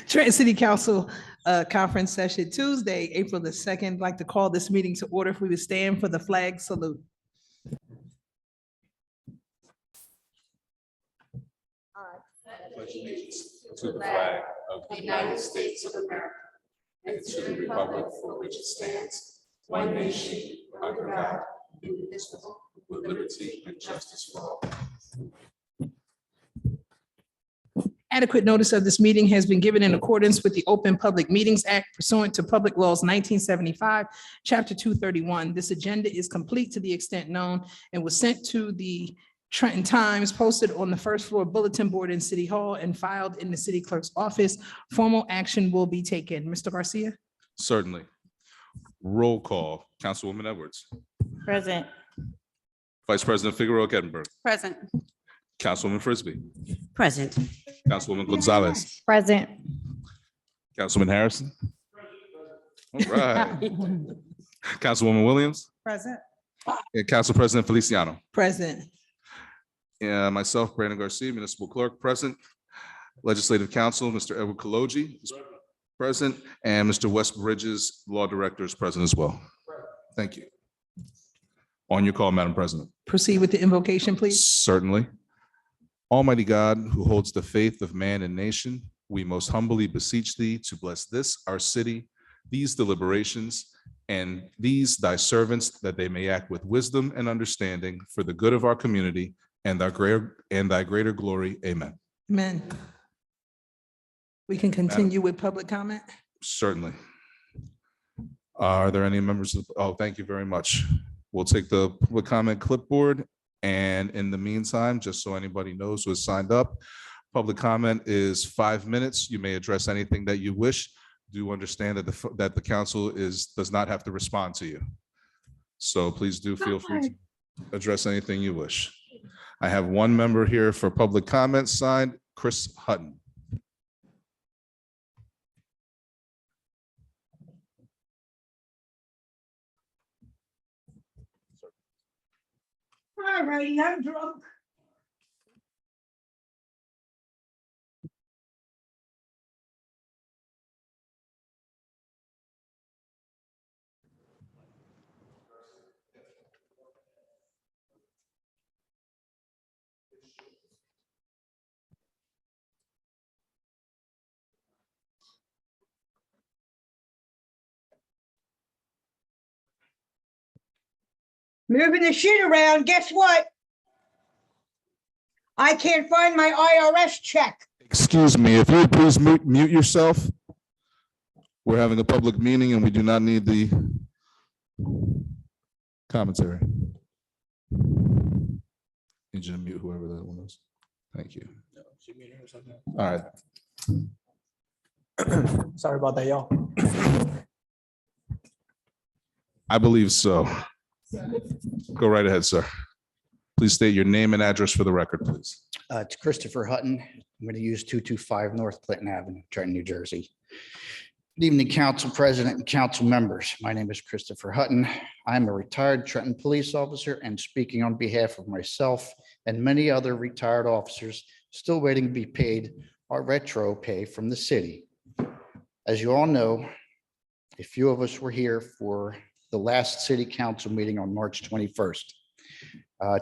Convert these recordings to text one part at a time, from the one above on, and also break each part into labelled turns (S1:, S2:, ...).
S1: Trenton City Council Conference Session Tuesday, April the 2nd. I'd like to call this meeting to order. If we would stand for the flag salute.
S2: Pledge allegiance to the flag of the United States of America and to the republic for which it stands, one nation, under God, indivisible, with liberty and justice for all.
S1: Adequate notice of this meeting has been given in accordance with the Open Public Meetings Act pursuant to Public Laws 1975, Chapter 231. This agenda is complete to the extent known and was sent to the Trenton Times, posted on the first floor bulletin board in City Hall, and filed in the city clerk's office. Formal action will be taken. Mr. Garcia?
S2: Certainly. Roll call. Councilwoman Edwards.
S3: Present.
S2: Vice President Figueroa Kettenberg.
S3: Present.
S2: Councilwoman Frisbee.
S3: Present.
S2: Councilwoman Gonzalez.
S3: Present.
S2: Councilman Harrison. All right. Councilwoman Williams.
S1: Present.
S2: And Council President Feliciano.
S1: Present.
S2: And myself, Brandon Garcia, Municipal Clerk, present. Legislative Council, Mr. Edward Kaloji is present, and Mr. West Bridges, Law Director, is present as well. Thank you. On your call, Madam President.
S1: Proceed with the invocation, please.
S2: Certainly. Almighty God, who holds the faith of man and nation, we most humbly beseech thee to bless this, our city, these deliberations, and these thy servants, that they may act with wisdom and understanding for the good of our community and thy greater glory. Amen.
S1: Amen. We can continue with public comment.
S2: Certainly. Are there any members of, oh, thank you very much. We'll take the public comment clipboard. And in the meantime, just so anybody knows who has signed up, public comment is 5 minutes. You may address anything that you wish. Do understand that the council does not have to respond to you. So please do feel free to address anything you wish. I have one member here for public comment signed, Chris Hutton.
S4: All righty, I'm drunk. Moving the shit around, guess what? I can't find my IRS check.
S2: Excuse me, if you would please mute yourself. We're having a public meeting and we do not need the commentary. Need you to mute whoever that one is. Thank you. All right.
S5: Sorry about that, y'all.
S2: I believe so. Go right ahead, sir. Please state your name and address for the record, please.
S5: It's Christopher Hutton. I'm going to use 225 North Clinton Avenue, Trenton, New Jersey. Good evening, council president and council members. My name is Christopher Hutton. I'm a retired Trenton police officer and speaking on behalf of myself and many other retired officers still waiting to be paid our retro pay from the city. As you all know, a few of us were here for the last city council meeting on March 21st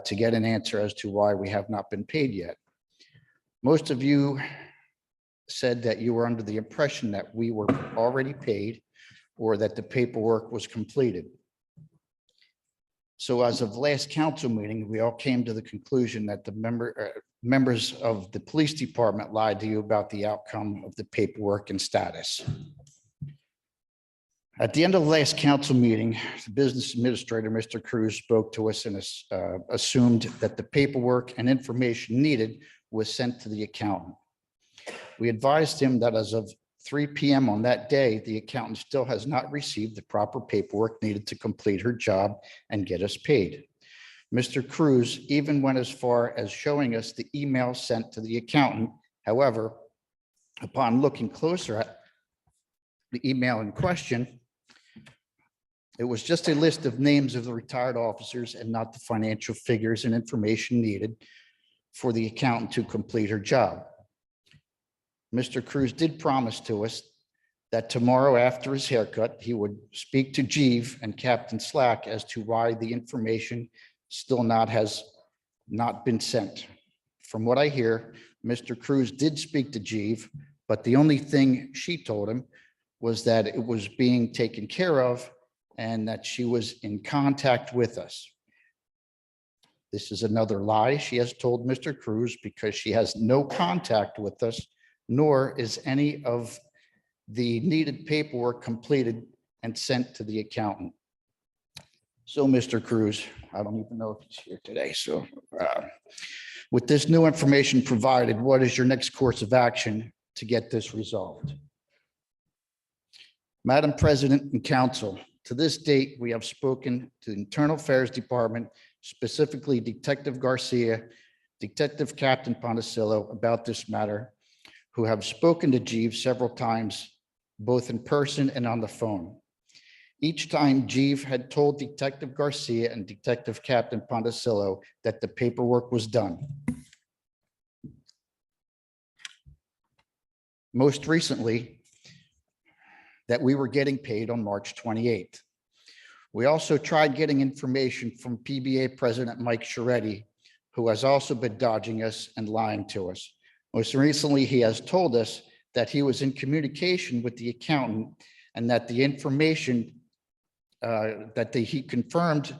S5: to get an answer as to why we have not been paid yet. Most of you said that you were under the impression that we were already paid or that the paperwork was completed. So as of last council meeting, we all came to the conclusion that the members of the police department lied to you about the outcome of the paperwork and status. At the end of the last council meeting, the business administrator, Mr. Cruz, spoke to us and assumed that the paperwork and information needed was sent to the accountant. We advised him that as of 3 p.m. on that day, the accountant still has not received the proper paperwork needed to complete her job and get us paid. Mr. Cruz even went as far as showing us the email sent to the accountant. However, upon looking closer at the email in question, it was just a list of names of the retired officers and not the financial figures and information needed for the accountant to complete her job. Mr. Cruz did promise to us that tomorrow after his haircut, he would speak to Jeeve and Captain Slack as to why the information still has not been sent. From what I hear, Mr. Cruz did speak to Jeeve, but the only thing she told him was that it was being taken care of and that she was in contact with us. This is another lie she has told Mr. Cruz, because she has no contact with us, nor is any of the needed paperwork completed and sent to the accountant. So, Mr. Cruz, I don't even know if he's here today. So with this new information provided, what is your next course of action to get this resolved? Madam President and Council, to this date, we have spoken to the Internal Affairs Department, specifically Detective Garcia, Detective Captain Ponticillo, about this matter, who have spoken to Jeeve several times, both in person and on the phone. Each time, Jeeve had told Detective Garcia and Detective Captain Ponticillo that the paperwork was done. Most recently, that we were getting paid on March 28th. We also tried getting information from PBA President Mike Scheretti, who has also been dodging us and lying to us. Most recently, he has told us that he was in communication with the accountant and that the information he confirmed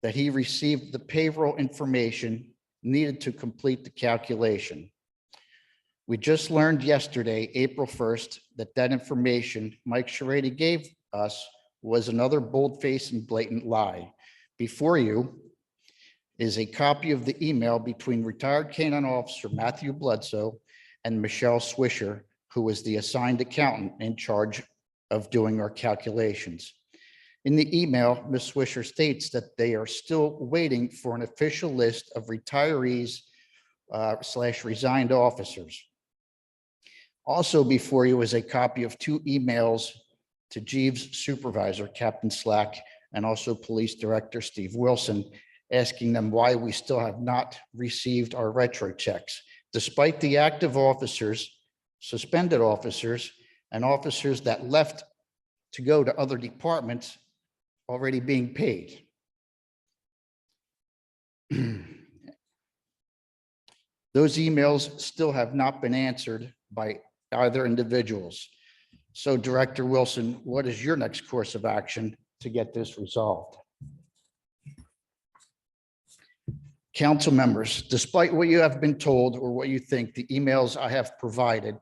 S5: that he received the payroll information needed to complete the calculation. We just learned yesterday, April 1st, that information Mike Scheretti gave us was another bold-faced and blatant lie. Before you is a copy of the email between retired K-9 officer Matthew Bledsoe and Michelle Swisher, who was the assigned accountant in charge of doing our calculations. In the email, Ms. Swisher states that they are still waiting for an official list of retirees / resigned officers. Also before you is a copy of 2 emails to Jeeves' supervisor, Captain Slack, and also Police Director Steve Wilson, asking them why we still have not received our retro checks, despite the active officers, suspended officers, and officers that left to go to other departments already being paid. Those emails still have not been answered by either individuals. So Director Wilson, what is your next course of action to get this resolved? Council members, despite what you have been told or what you think, the emails I have provided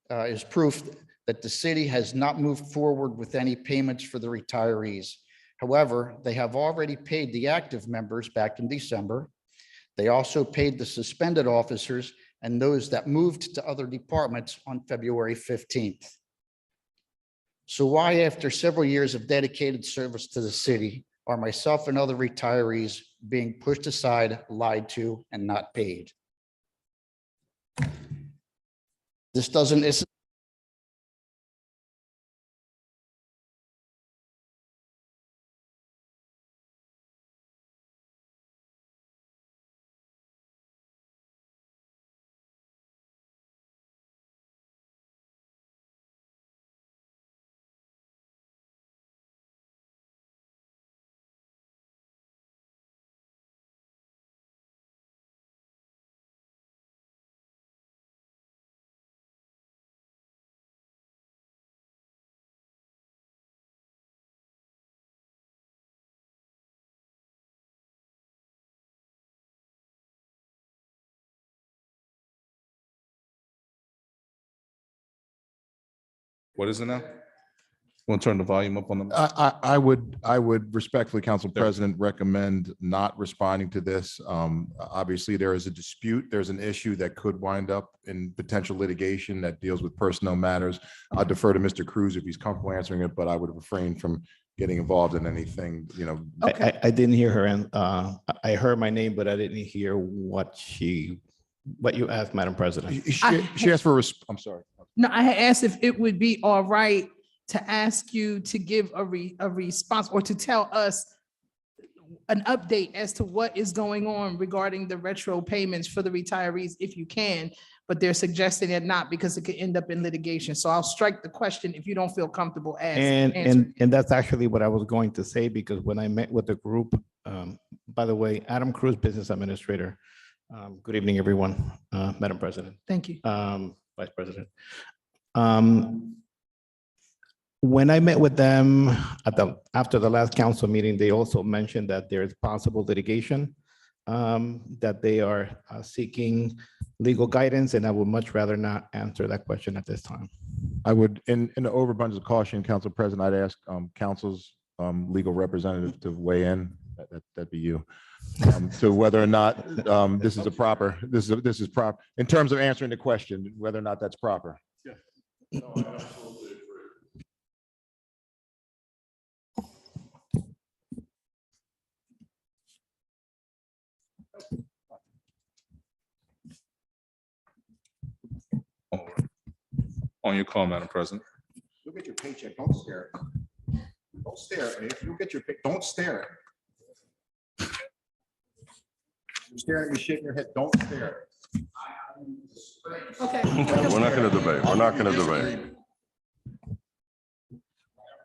S5: is proof that the city has not moved forward with any payments for the retirees. However, they have already paid the active members back in December. They also paid the suspended officers and those that moved to other departments on February 15th. So why, after several years of dedicated service to the city, are myself and other retirees being pushed aside, lied to, and not paid? This doesn't.
S2: What is it now? Want to turn the volume up on the?
S3: I would respectfully, Council President, recommend not responding to this. Obviously, there is a dispute. There's an issue that could wind up in potential litigation that deals with personnel matters. I'll defer to Mr. Cruz if he's comfortable answering it, but I would refrain from getting involved in anything, you know.
S1: Okay.
S6: I didn't hear her, and I heard my name, but I didn't hear what you asked, Madam President.
S3: She asked for, I'm sorry.
S1: No, I had asked if it would be all right to ask you to give a response or to tell us an update as to what is going on regarding the retro payments for the retirees, if you can, but they're suggesting it not because it could end up in litigation. So I'll strike the question if you don't feel comfortable
S6: And,
S1: answering.
S6: and that's actually what I was going to say, because when I met with the group, by the way, Adam Cruz, Business Administrator. Good evening, everyone, Madam President,
S1: Thank you.
S6: Vice President. When I met with them after the last council meeting, they also mentioned that there is possible litigation, that they are seeking legal guidance, and I would much rather not answer that question at this time.
S3: I would, in the overabundance of caution, Council President, I'd ask council's legal representative to weigh in. That'd be you. To whether or not this is a proper, this is proper, in terms of answering the question, whether or not that's proper.
S2: On your call, Madam President.
S3: You'll get your paycheck, don't stare. Don't stare at me. If you get your pick, don't stare at me. You're staring at me, shaking your head, don't stare.
S1: Okay.
S7: We're not going to debate. We're not going to debate.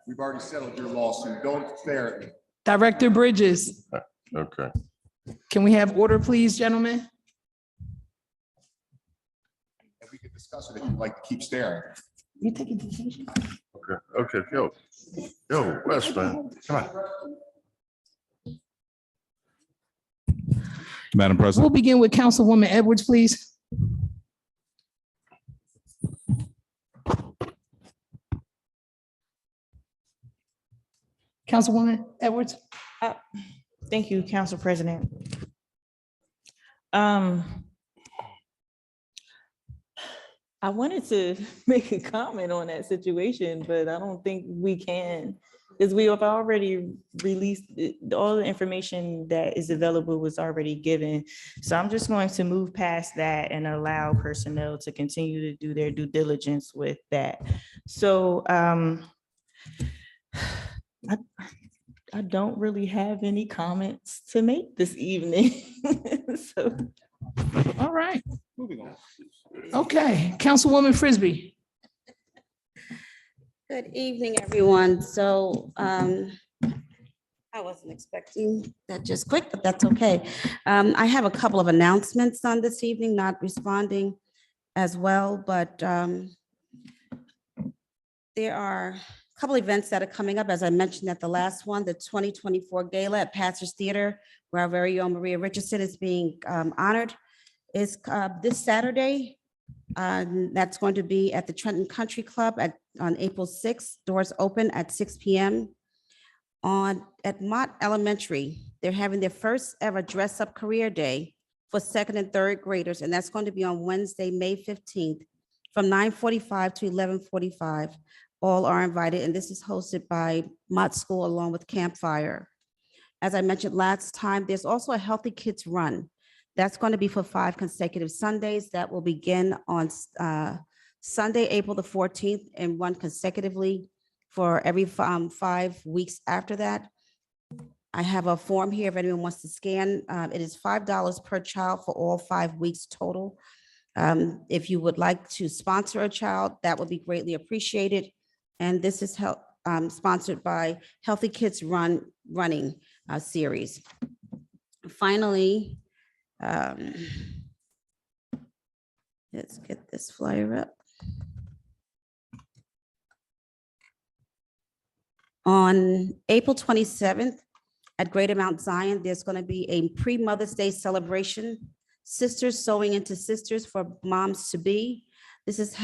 S3: We've already settled your lawsuit. Don't stare at me.
S1: Director Bridges,
S7: Okay.
S1: can we have order, please, gentlemen?
S3: And we can discuss it if you'd like to keep staring.
S1: You taking decision?
S7: Okay. Okay. Yo, Wes, man. Come on.
S2: Madam
S1: We'll
S2: President,
S1: begin with Councilwoman Edwards, please. Councilwoman Edwards.
S8: Thank you, Council President. I wanted to make a comment on that situation, but I don't think we can, because we have already released all the information that is available was already given. So I'm just going to move past that and allow personnel to continue to do their due diligence with that. So I don't really have any comments to make this evening. So.
S1: All right. Moving on. Okay, Councilwoman Frisbee.
S9: Good evening, everyone. So I wasn't expecting that just quick, but that's okay. I have a couple of announcements on this evening, not responding as well, but there are a couple events that are coming up. As I mentioned at the last one, the 2024 Gala at Patches Theater, where our very own Maria Richardson is being honored, is this Saturday. That's going to be at the Trenton Country Club on April 6th. Doors open at 6 p.m. At Mott Elementary, they're having their first ever dress up career day for second and third graders, and that's going to be on Wednesday, May 15th from 9:45 to 11:45. All are invited, and this is hosted by Mott School along with Campfire. As I mentioned last time, there's also a Healthy Kids Run. That's going to be for 5 consecutive Sundays. That will begin on Sunday, April the 14th, and run consecutively for every 5 weeks after that. I have a form here if anyone wants to scan. It is $5 per child for all 5 weeks total. If you would like to sponsor a child, that would be greatly appreciated. And this is sponsored by Healthy Kids Running series. Finally, let's get this flyer up. On April 27th at Greater Mount Zion, there's going to be a pre-Mother's Day celebration, Sisters Sewing into Sisters for Moms to Be. This is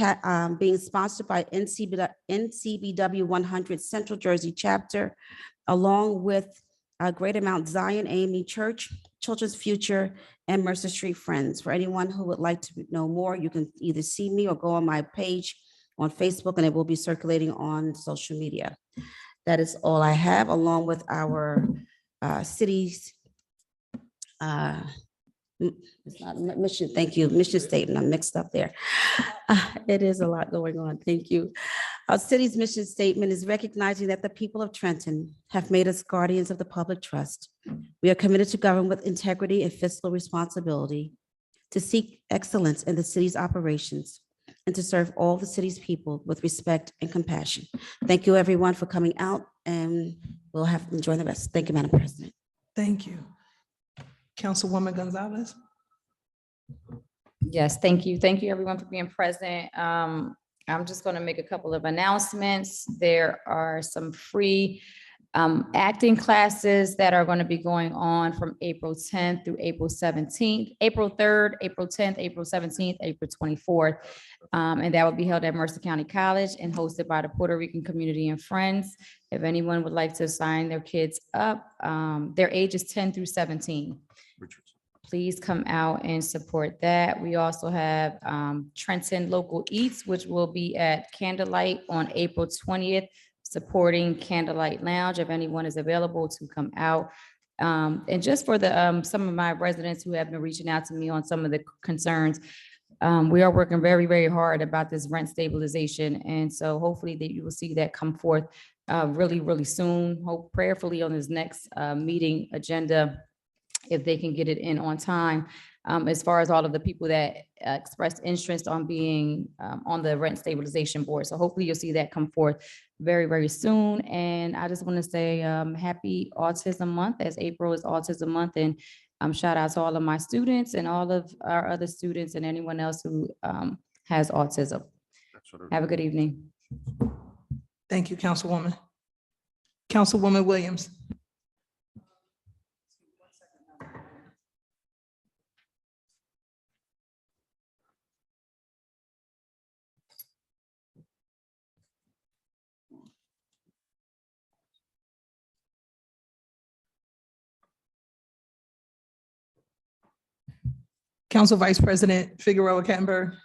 S9: being sponsored by NCBW 100 Central Jersey chapter, along with Greater Mount Zion AME Church, Children's Future, and Mercer Street Friends. For anyone who would like to know more, you can either see me or go on my page on Facebook, and it will be circulating on social media. That is all I have, along with our city's it's not mission. Thank you. Mission statement. I'm mixed up there. It is a lot going on. Thank you. Our city's mission statement is recognizing that the people of Trenton have made us guardians of the public trust. We are committed to govern with integrity and fiscal responsibility, to seek excellence in the city's operations, and to serve all the city's people with respect and compassion. Thank you, everyone, for coming out, and we'll have to enjoy the rest. Thank you, Madam President.
S1: Thank you. Councilwoman Gonzalez.
S10: Yes, thank you. Thank you, everyone, for being present. I'm just going to make a couple of announcements. There are some free acting classes that are going to be going on from April 10th through April 17th, April 3rd, April 10th, April 17th, April 24th. And that will be held at Mercer County College and hosted by the Puerto Rican Community and Friends. If anyone would like to sign their kids up, their age is 10 through 17. Please come out and support that. We also have Trenton Local Eats, which will be at Candlelight on April 20th, supporting Candlelight Lounge, if anyone is available to come out. And just for the some of my residents who have been reaching out to me on some of the concerns, we are working very, very hard about this rent stabilization. And so hopefully that you will see that come forth really, really soon, hope prayerfully on this next meeting agenda, if they can get it in on time. As far as all of the people that expressed interest on being on the rent stabilization board. So hopefully you'll see that come forth very, very soon. And I just want to say happy Autism Month, as April is Autism Month. And shout out to all of my students and all of our other students and anyone else who has autism. Have a good evening.
S1: Thank you, Councilwoman. Councilwoman Williams. Council Vice President Figueroa Kettenberg.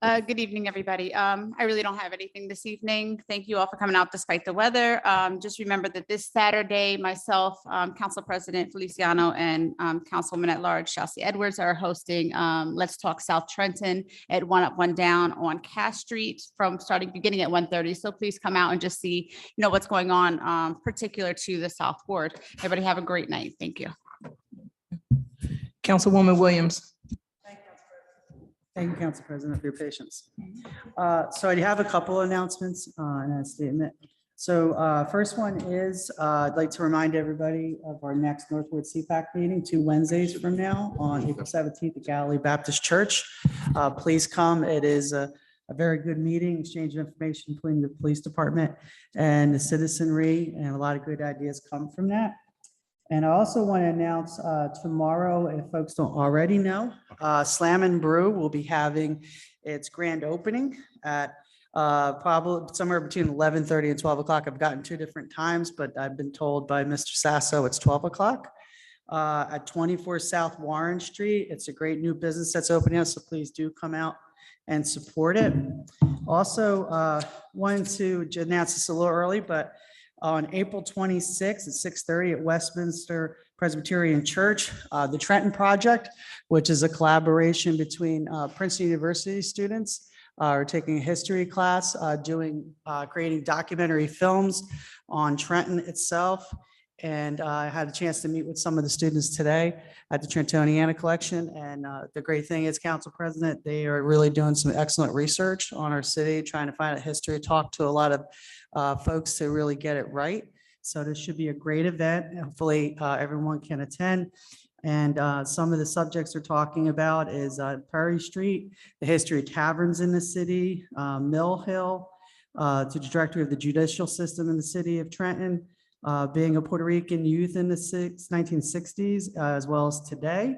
S11: Good evening, everybody. I really don't have anything this evening. Thank you all for coming out despite the weather. Just remember that this Saturday, myself, Council President Feliciano, and Councilwoman at Large Chelsea Edwards are hosting Let's Talk South Trenton at One Up, One Down on Cass Street from beginning at 1:30. So please come out and just see, what's going on, particular to the South Ward. Everybody have a great night. Thank you.
S1: Councilwoman Williams.
S12: Thank you, Council President, for your patience. So I have a couple of announcements and a statement. So first one is I'd like to remind everybody of our next Northwood CPAC meeting 2 Wednesdays from now on April 17th at Galilee Baptist Church. Please come. It is a very good meeting, exchange of information between the police department and the citizenry, and a lot of good ideas come from that. And I also want to announce tomorrow, if folks don't already know, Slam and Brew will be having its grand opening at probably somewhere between 11:30 and 12 o'clock. I've gotten 2 different times, but I've been told by Mr. Sasso it's 12 o'clock at 24 South Warren Street. It's a great new business that's opening up, so please do come out and support it. Also, wanted to announce this a little early, but on April 26th at 6:30 at Westminster Presbyterian Church, the Trenton Project, which is a collaboration between Princeton University students are taking a history class, creating documentary films on Trenton itself. And I had a chance to meet with some of the students today at the Trentoniana collection. And the great thing is, Council President, they are really doing some excellent research on our city, trying to find out history, talk to a lot of folks to really get it right. So this should be a great event. Hopefully everyone can attend. And some of the subjects they're talking about is Prairie Street, the history of taverns in the city, Mill Hill, to the director of the judicial system in the city of Trenton, being a Puerto Rican youth in the 1960s, as well as today,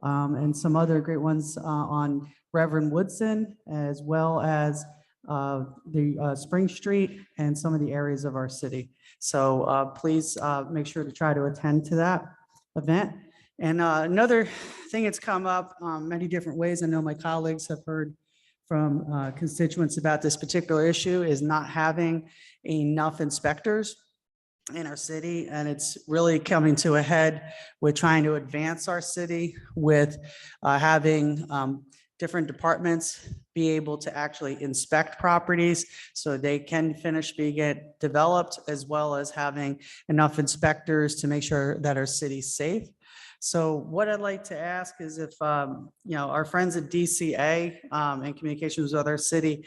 S12: and some other great ones on Reverend Woodson, as well as the Spring Street and some of the areas of our city. So please make sure to try to attend to that event. And another thing that's come up many different ways, I know my colleagues have heard from constituents about this particular issue, is not having enough inspectors in our city. And it's really coming to a head with trying to advance our city with having different departments be able to actually inspect properties so they can finish being developed, as well as having enough inspectors to make sure that our city's safe. So what I'd like to ask is if, our friends at DCA and communications with other city,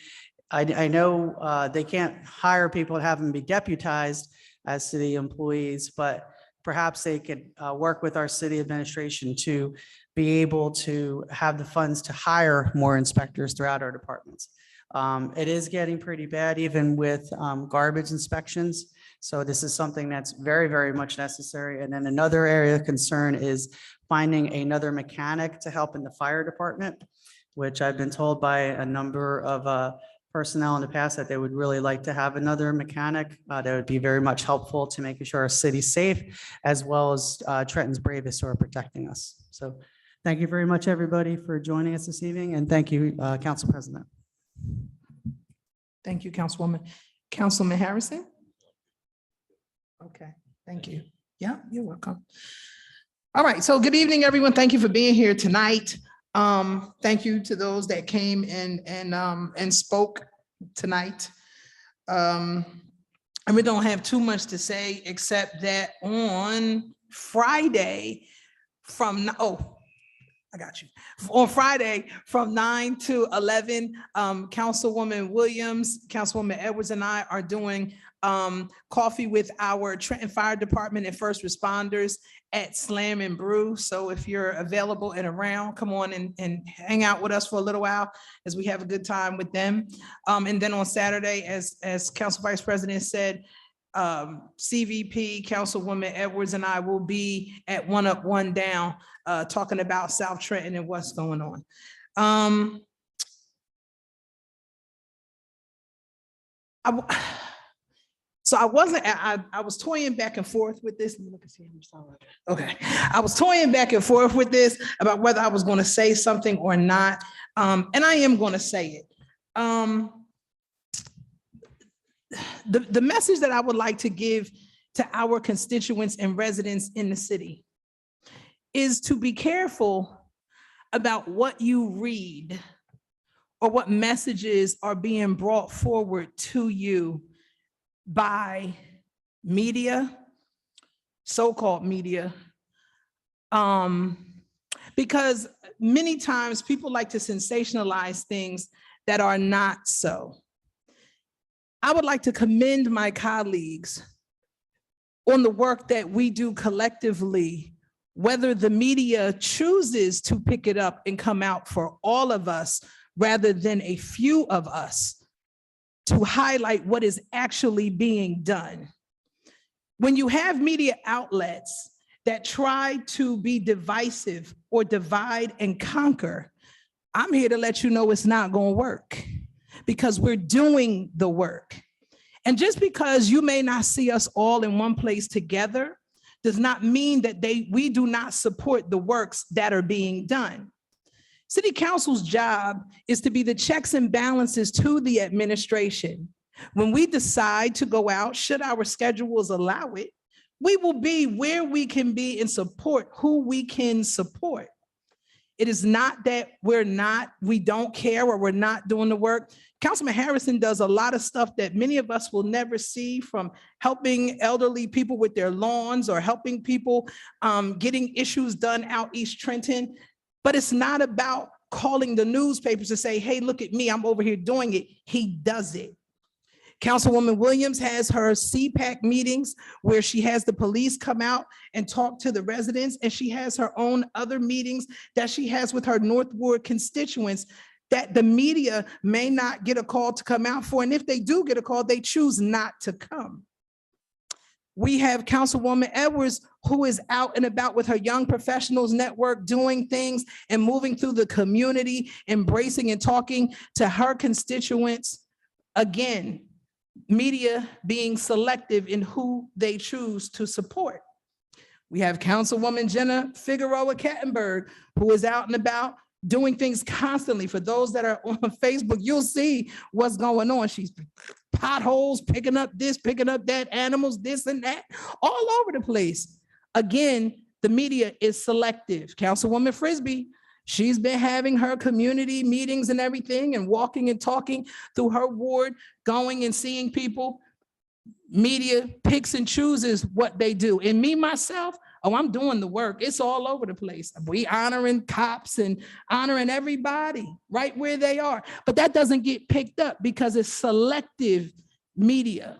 S12: I know they can't hire people and have them be deputized as city employees, but perhaps they could work with our city administration to be able to have the funds to hire more inspectors throughout our departments. It is getting pretty bad, even with garbage inspections. So this is something that's very, very much necessary. And then another area of concern is finding another mechanic to help in the fire department, which I've been told by a number of personnel in the past that they would really like to have another mechanic. That would be very much helpful to making sure our city's safe, as well as Trenton's bravest who are protecting us. So thank you very much, everybody, for joining us this evening. And thank you, Council President.
S1: Thank you, Councilwoman. Councilman Harrison? Okay, thank you. Yeah, you're welcome. All right, so good evening, everyone. Thank you for being here tonight. Thank you to those that came and spoke tonight. And we don't have too much to say, except that on Friday I got you. On Friday from 9 to 11, Councilwoman Williams, Councilwoman Edwards and I are doing coffee with our Trenton Fire Department and first responders at Slam and Brew. So if you're available and around, come on and hang out with us for a little while as we have a good time with them. And then on Saturday, as Council Vice President said, CVP, Councilwoman Edwards and I will be at One Up, One Down, talking about South Trenton and what's going on. So I was toying back and forth with this. Let me look and see. Okay. I was toying back and forth with this about whether I was going to say something or not. And I am going to say it. The message that I would like to give to our constituents and residents in the city is to be careful about what you read or what messages are being brought forward to you by media, so-called media, because many times people like to sensationalize things that are not so. I would like to commend my colleagues on the work that we do collectively, whether the media chooses to pick it up and come out for all of us rather than a few of us, to highlight what is actually being done. When you have media outlets that try to be divisive or divide and conquer, I'm here to let you know it's not going to work, because we're doing the work. And just because you may not see us all in one place together does not mean that we do not support the works that are being done. City Council's job is to be the checks and balances to the administration. When we decide to go out, should our schedules allow it, we will be where we can be and support who we can support. It is not that we don't care or we're not doing the work. Councilman Harrison does a lot of stuff that many of us will never see, from helping elderly people with their lawns or helping people getting issues done out East Trenton. But it's not about calling the newspapers to say, hey, look at me, I'm over here doing it. He does it. Councilwoman Williams has her CPAC meetings where she has the police come out and talk to the residents, and she has her own other meetings that she has with her North Ward constituents that the media may not get a call to come out for. And if they do get a call, they choose not to come. We have Councilwoman Edwards, who is out and about with her Young Professionals Network, doing things and moving through the community, embracing and talking to her constituents. Again, media being selective in who they choose to support. We have Councilwoman Jenna Figueroa Kattenberg, who is out and about doing things constantly. For those that are on Facebook, you'll see what's going on. She's potholes, picking up this, picking up that, animals, this and that, all over the place. Again, the media is selective. Councilwoman Frisbee She's been having her community meetings and everything and walking and talking through her ward, going and seeing people. Media picks and chooses what they do. And me, myself, oh, I'm doing the work. It's all over the place. We honoring cops and honoring everybody right where they are. But that doesn't get picked up because it's selective media.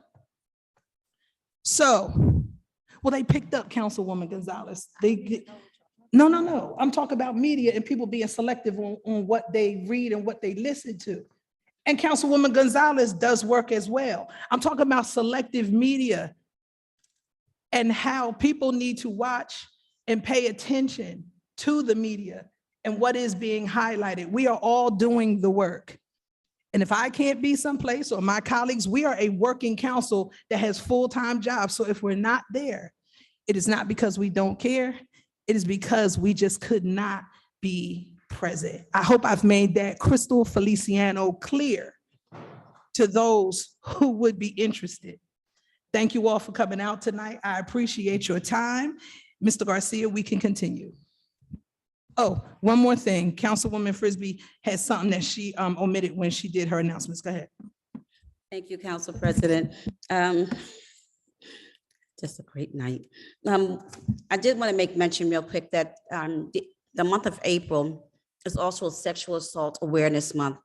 S1: So, well, they picked up Councilwoman Gonzalez. No. I'm talking about media and people being selective on what they read and what they listen to. And Councilwoman Gonzalez does work as well. I'm talking about selective media and how people need to watch and pay attention to the media and what is being highlighted. We are all doing the work. And if I can't be someplace or my colleagues, we are a working council that has full-time jobs. So if we're not there, it is not because we don't care. It is because we just could not be present. I hope I've made that crystal Feliciano clear to those who would be interested. Thank you all for coming out tonight. I appreciate your time. Mr. Garcia, we can continue. Oh, one more thing. Councilwoman Frisbee has something that she omitted when she did her announcements. Go ahead.
S9: Thank you, Council President. Just a great night. I did want to make mention real quick that the month of April is also Sexual Assault Awareness Month.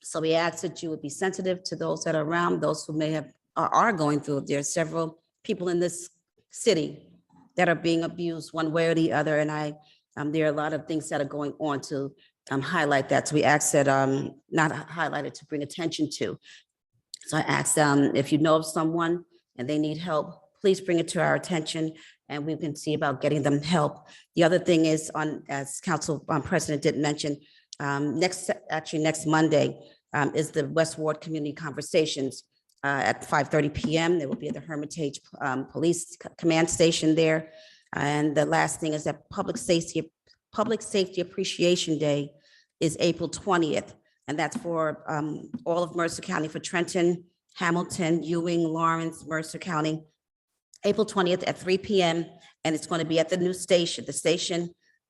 S9: So we ask that you would be sensitive to those that are around, those who may have or are going through. There are several people in this city that are being abused one way or the other. And there are a lot of things that are going on to highlight that. So we ask that not highlight it, to bring attention to. So I ask if you know of someone and they need help, please bring it to our attention and we can see about getting them help. The other thing is, as Council President did mention, next Monday is the West Ward Community Conversations at 5:30 p.m. There will be at the Hermitage Police Command Station there. And the last thing is that Public Safety Appreciation Day is April 20th. And that's for all of Mercer County, for Trenton, Hamilton, Ewing, Lawrence, Mercer County, April 20th at 3 p.m. And it's going to be at the new station,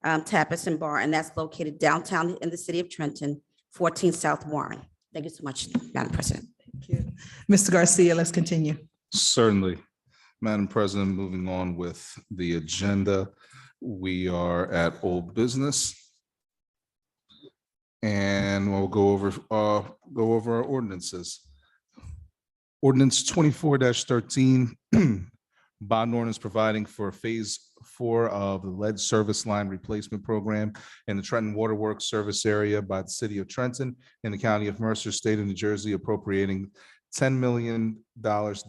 S9: Tapas and Bar, and that's located downtown in the city of Trenton, 14 South Warren. Thank you so much, Madam President.
S1: Thank you. Mr. Garcia, let's continue.
S2: Certainly. Madam President, moving on with the agenda, we are at old business. And we'll go over our ordinances. Ordinance 24-13, bond ordinance providing for phase 4 of the lead service line replacement program in the Trenton Waterworks service area by the city of Trenton in the county of Mercer, state of New Jersey, appropriating $10 million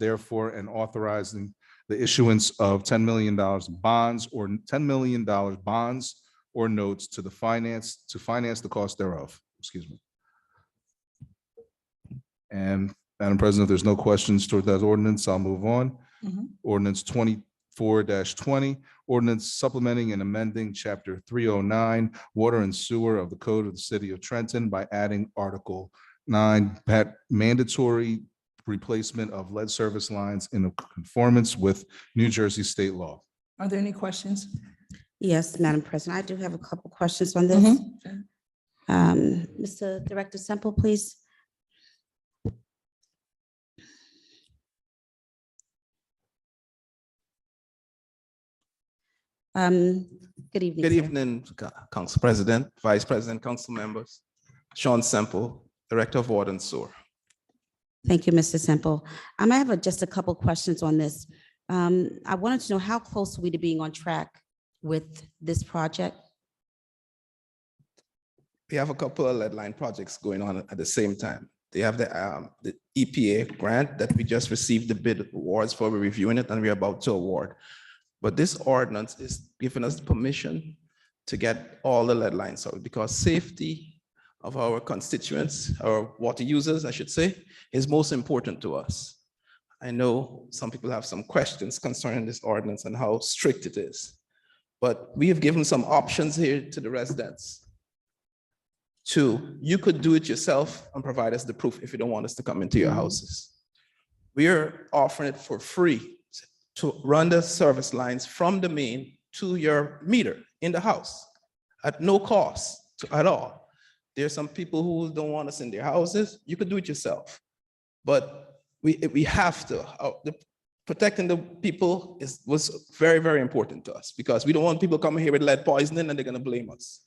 S2: therefore, and authorizing the issuance of $10 million bonds or $10 million bonds or notes to finance the cost thereof. Excuse me. And Madam President, if there's no questions toward that ordinance, I'll move on. Ordinance 24-20, ordinance supplementing and amending Chapter 309, Water and Sewer of the Code of the City of Trenton by adding Article 9, mandatory replacement of lead service lines in conformance with New Jersey state law.
S1: Are there any questions?
S9: Yes, Madam President, I do have a couple questions on this. Mr. Director Semple, please. Good evening.
S13: Good
S9: sir.
S13: evening, Council President, Vice President, Council members. Sean Semple, Director of Water and Sewer.
S9: Thank you, Mr. Semple. I have just a couple questions on this. I wanted to know how close are we to being on track with this project?
S13: We have a couple of lead line projects going on at the same time. They have the EPA grant that we just received the bid awards for. We're reviewing it and we're about to award. But this ordinance is giving us permission to get all the lead lines out because safety of our constituents, our water users, I should say, is most important to us. I know some people have some questions concerning this ordinance and how strict it is, but we have given some options here to the residents. You could do it yourself and provide us the proof if you don't want us to come into your houses. We are offering it for free to run the service lines from the main to your meter in the house. at no cost at all. There's some people who don't want us in their houses. You could do it yourself. But we have to, protecting the people was very, very important to us because we don't want people coming here with lead poisoning and they're gonna blame us.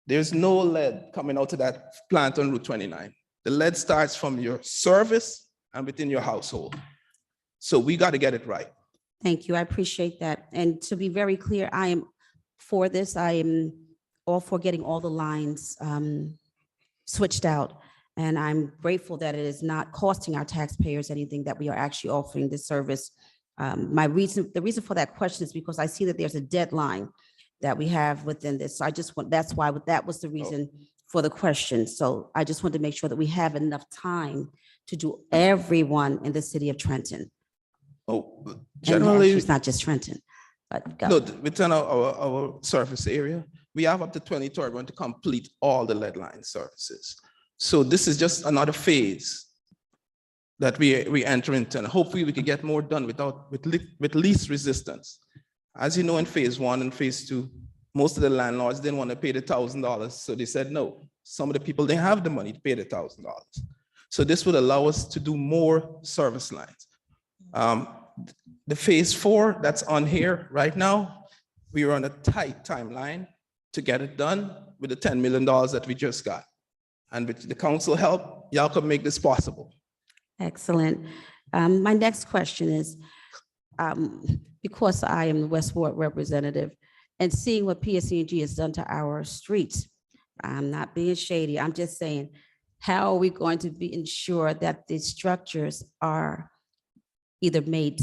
S13: There's no lead coming out of that plant on Route 29. The lead starts from your service and within your household. So we got to get it right.
S9: Thank you. I appreciate that. And to be very clear, I am for this. I am all for getting all the lines switched out. And I'm grateful that it is not costing our taxpayers anything, that we are actually offering this service. The reason for that question is because I see that there's a deadline that we have within this. So I just want, that's why that was the reason for the question. So I just want to make sure that we have enough time to do everyone in the city of Trenton.
S13: Oh,
S9: And
S13: generally,
S9: actually, it's not just Trenton, but go.
S13: no, within our surface area, we have up to 2031 to complete all the lead line services. So this is just another phase that we enter into, and hopefully we can get more done with least resistance. As you know, in phase 1 and phase 2, most of the landlords didn't want to pay the $1,000, so they said no. Some of the people didn't have the money to pay the $1,000. So this would allow us to do more service lines. The phase 4 that's on here right now, we are on a tight timeline to get it done with the $10 million that we just got. And with the council help, y'all could make this possible.
S9: Excellent. My next question is, because I am the West Ward representative and seeing what PSCG has done to our streets, I'm not being shady. I'm just saying, how are we going to ensure that the structures are either made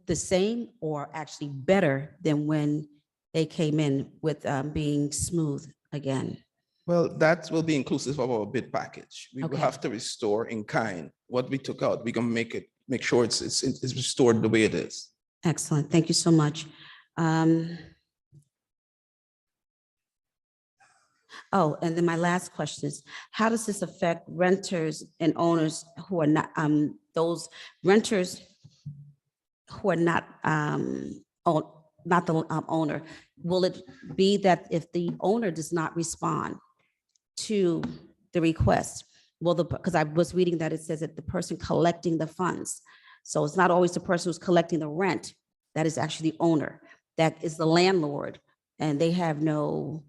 S9: the same or actually better than when they came in with being smooth again?
S13: Well, that will be inclusive of our bid package. We will
S9: Okay.
S13: have to restore in kind what we took out. We can make sure it's restored the way it is.
S9: Excellent. Thank you so much. Oh, and then my last question is, how does this affect renters and owners who are not, those renters who are not, not the owner? Will it be that if the owner does not respond to the request, because I was reading that it says that the person collecting the funds, so it's not always the person who's collecting the rent, that is actually the owner, that is the landlord, and they have no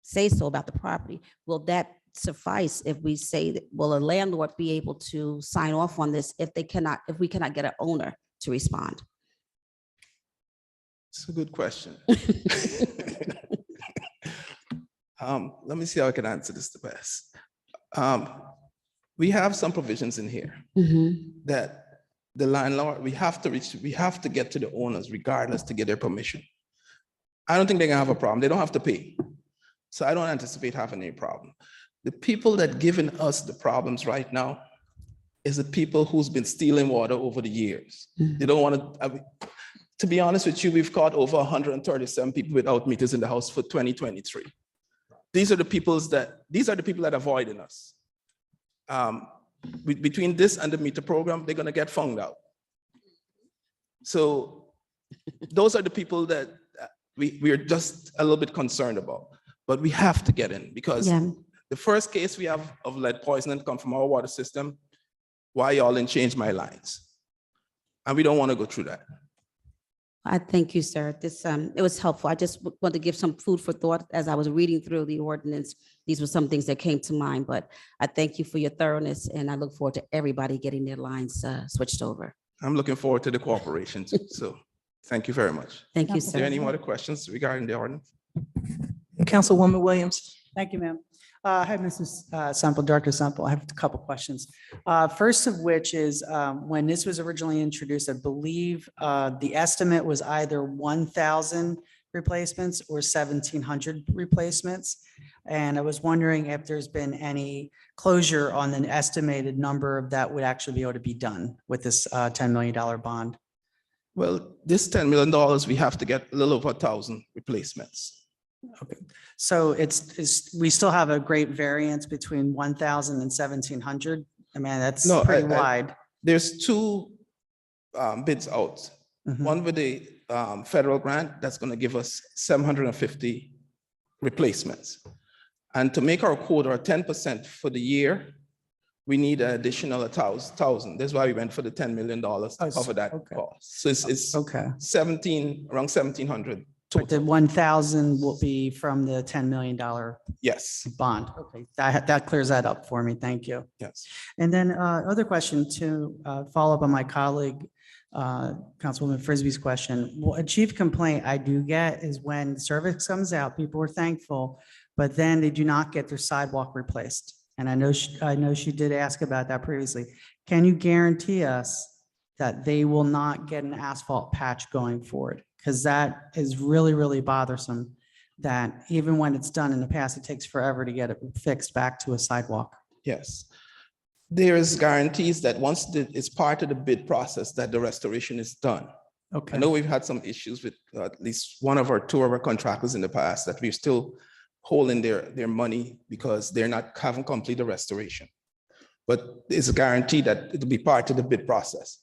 S9: say so about the property. Will that suffice if we say that, will a landlord be able to sign off on this if we cannot get an owner to respond?
S13: It's a good question. Let me see how I can answer this the best. We have some provisions in here that the landlord, we have to get to the owners regardless to get their permission. I don't think they're gonna have a problem. They don't have to pay. So I don't anticipate having any problem. The people that giving us the problems right now is the people who's been stealing water over the years. They don't want to be honest with you, we've caught over 137 people without meters in the house for 2023. These are the people that are avoiding us. Between this and the meter program, they're gonna get found out. So those are the people that we are just a little bit concerned about, but we have to get in because the first case we have of lead poisoning come from our water system. Why y'all didn't change my lines? And we don't want to go through that.
S9: I thank you, sir. This, it was helpful. I just wanted to give some food for thought as I was reading through the ordinance. These were some things that came to mind, but I thank you for your thoroughness and I look forward to everybody getting their lines switched over.
S13: I'm looking forward to the cooperation too. So thank you very much.
S9: Thank you,
S13: Is there
S9: sir.
S13: any other questions regarding the ordinance?
S1: Councilwoman Williams.
S12: Thank you, ma'am. Hi, Mrs. Sample, Director Sample. I have a couple questions. First of which is when this was originally introduced, I believe the estimate was either 1,000 replacements or 1,700 replacements. And I was wondering if there's been any closure on an estimated number that would actually be able to be done with this $10 million bond.
S13: Well, this $10 million, we have to get a little over 1,000 replacements.
S12: Okay, so we still have a great variance between 1,000 and 1,700. I mean, that's pretty wide.
S13: There's two bids out. One with the federal grant that's going to give us 750 replacements. And to make our quota 10% for the year, we need an additional 1,000. That's why we went for the $10 million to cover that
S12: okay.
S13: cost. So it's
S12: Okay.
S13: around 1,700
S12: But the
S13: total.
S12: 1,000 will be from the $10 million
S13: Yes,
S12: bond. Okay, that clears that up for me. Thank you.
S13: yes.
S12: And then other question to follow up on my colleague, Councilwoman Frisbee's question. Well, a chief complaint I do get is when service comes out, people are thankful, but then they do not get their sidewalk replaced. And I know she did ask about that previously. Can you guarantee us that they will not get an asphalt patch going forward? Because that is really, really bothersome, that even when it's done in the past, it takes forever to get it fixed back to a sidewalk.
S13: Yes. There is guarantees that once it's part of the bid process that the restoration is done.
S12: Okay.
S13: I know we've had some issues with at least two of our contractors in the past that we're still holding their money because haven't completed the restoration. But it's a guarantee that it'll be part of the bid process.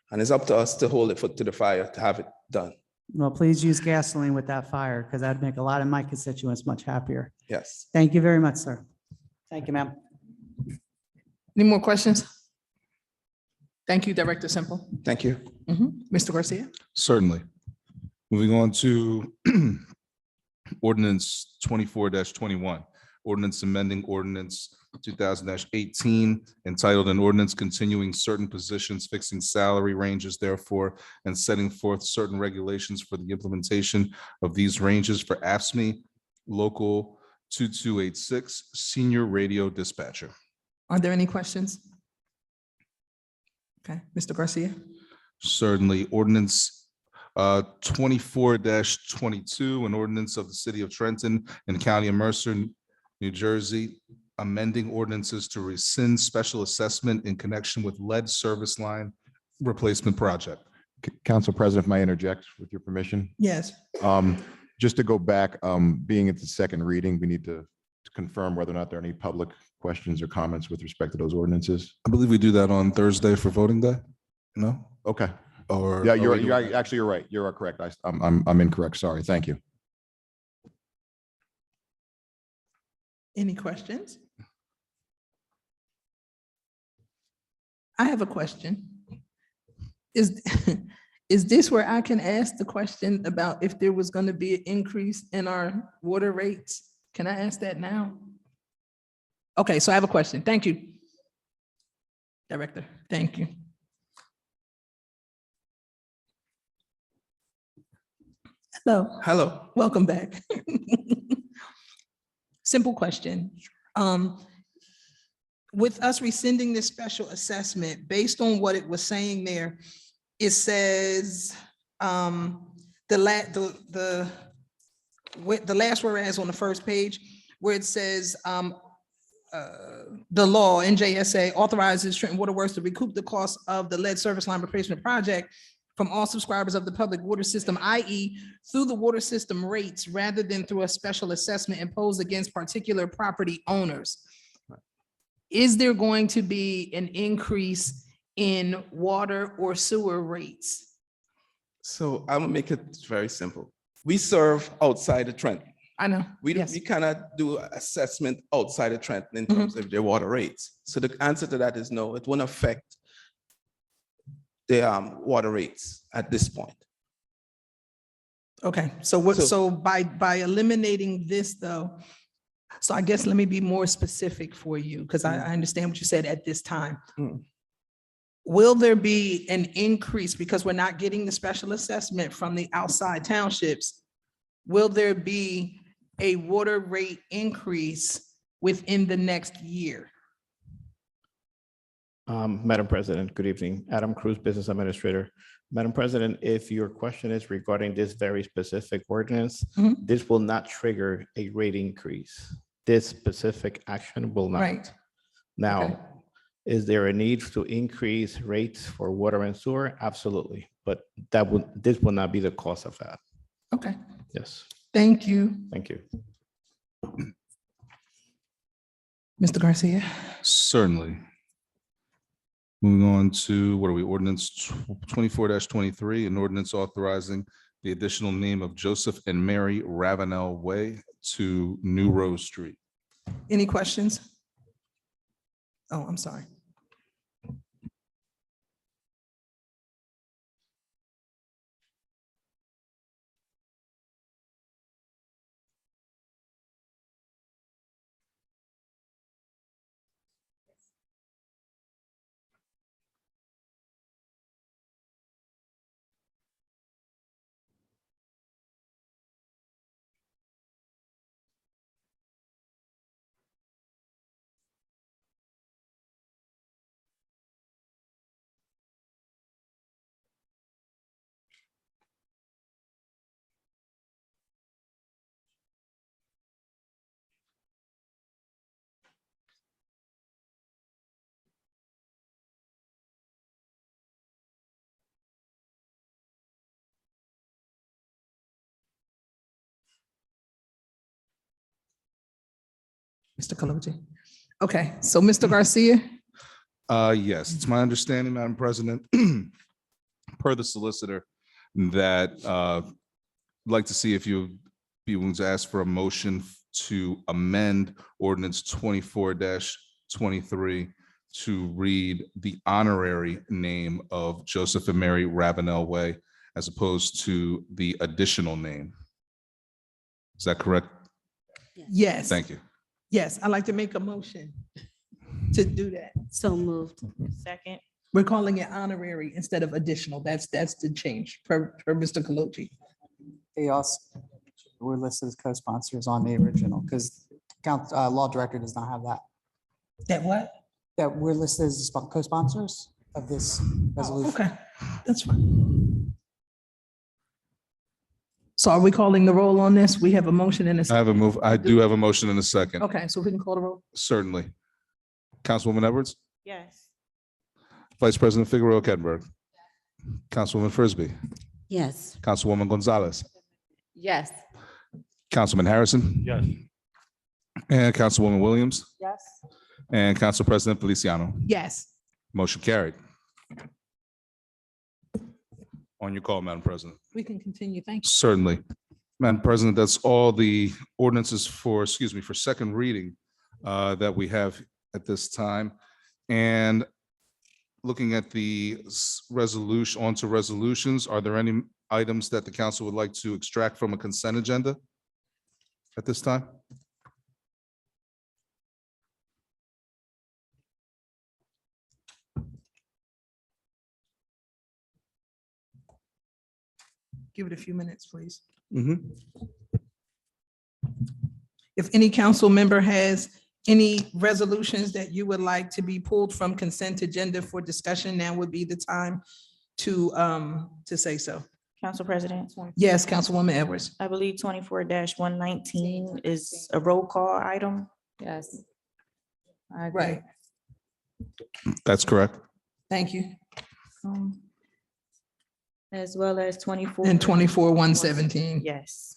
S13: And it's up to us to hold it foot to the fire to have it done.
S12: Well, please use gasoline with that fire, because that'd make a lot of my constituents much happier.
S13: Yes.
S12: Thank you very much, sir. Thank you, ma'am.
S1: Any more questions? Thank you, Director Semple.
S13: Thank you.
S1: Mr. Garcia?
S2: Certainly. Moving on to ordinance 24-21, ordinance amending ordinance 2000-18, entitled an ordinance continuing certain positions, fixing salary ranges, therefore, and setting forth certain regulations for the implementation of these ranges for AFSCME Local 2286 Senior Radio Dispatcher.
S1: Are there any questions? Okay, Mr. Garcia?
S2: Certainly. Ordinance 24-22, an ordinance of the city of Trenton and County of Mercer, New Jersey, amending ordinances to rescind special assessment in connection with lead service line replacement project.
S3: Council President, if I interject with your permission?
S1: Yes.
S3: Just to go back, being at the second reading, we need to confirm whether or not there are any public questions or comments with respect to those ordinances.
S2: I believe we do that on Thursday for voting day. No?
S3: Okay.
S2: Or
S3: Yeah, you're actually, you're right. You're correct. I'm incorrect. Sorry. Thank you.
S1: Any questions? I have a question. Is this where I can ask the question about if there was going to be an increase in our water rates? Can I ask that now? Okay, so I have a question. Thank you. Director, thank you. Hello.
S13: Hello.
S1: Welcome back. Simple question. With us rescinding this special assessment, based on what it was saying there, it says the last whereas on the first page, where it says the law, NJSA, authorizes Trenton Water Works to recoup the cost of the lead service line replacement project from all subscribers of the public water system, i.e. through the water system rates rather than through a special assessment imposed against particular property owners. Is there going to be an increase in water or sewer rates?
S13: So I'm gonna make it very simple. We serve outside of Trenton.
S1: I know.
S13: We cannot do assessment outside of Trenton in terms of their water rates. So the answer to that is no, it won't affect the water rates at this point.
S1: Okay, so by eliminating this though, so I guess let me be more specific for you, because I understand what you said at this time. Will there be an increase, because we're not getting the special assessment from the outside townships? Will there be a water rate increase within the next year?
S6: Madam President, good evening. Adam Cruz, Business Administrator. Madam President, if your question is regarding this very specific ordinance, this will not trigger a rate increase. This specific action will not.
S1: Right.
S6: Now,
S1: Okay.
S6: is there a need to increase rates for water and sewer? Absolutely, but this will not be the cost of that.
S1: Okay,
S6: Yes,
S1: thank you.
S6: thank you.
S1: Mr. Garcia?
S2: Certainly. Moving on to, what are we, ordinance 24-23, an ordinance authorizing the additional name of Joseph and Mary Ravenel Way to New Rose Street.
S1: Any questions? Oh, I'm sorry. Mr. Kaloji. Okay, so Mr. Garcia,
S2: Yes, it's my understanding, Madam President, per the solicitor, that I'd like to see if you'd be willing to ask for a motion to amend ordinance 24-23 to read the honorary name of Joseph and Mary Ravenel Way as opposed to the additional name. Is that correct?
S1: yes.
S2: Thank you.
S1: Yes, I'd like to make a motion to do that.
S9: So moved.
S8: Second.
S1: We're calling it honorary instead of additional. That's the change per Mr. Kaloji.
S12: They also were listed as co-sponsors on the original because law director does not have that.
S1: That what?
S12: That we're listed as co-sponsors of this resolution.
S1: Okay, that's fine. So are we calling the roll on this? We have a motion and a
S2: I
S1: second.
S2: have a move. I do have a motion in a second.
S1: Okay, so we can call the roll.
S2: Certainly. Councilwoman Edwards,
S8: Yes.
S2: Vice President Figueroa Kettner, Councilwoman Frisbee,
S9: Yes.
S2: Councilwoman Gonzalez,
S10: Yes.
S2: Councilman Harrison.
S7: Yes.
S2: And Councilwoman Williams
S12: Yes.
S2: and Council President Feliciano.
S1: Yes.
S2: Motion carried. On your call, Madam President.
S1: We can continue. Thank you.
S2: Certainly. Madam President, that's all the ordinances for second reading that we have at this time. And looking at the resolution, onto resolutions, are there any items that the council would like to extract from a consent agenda at this time?
S1: Give it a few minutes, please.
S2: Mhm.
S1: If any council member has any resolutions that you would like to be pulled from consent agenda for discussion, now would be the time to say so.
S8: Council President.
S1: Yes, Councilwoman Edwards.
S8: I believe 24-119 is a roll call item.
S10: Yes. I agree.
S1: Right.
S2: That's correct.
S1: Thank you.
S8: As well as 24.
S1: And 24-117.
S8: Yes.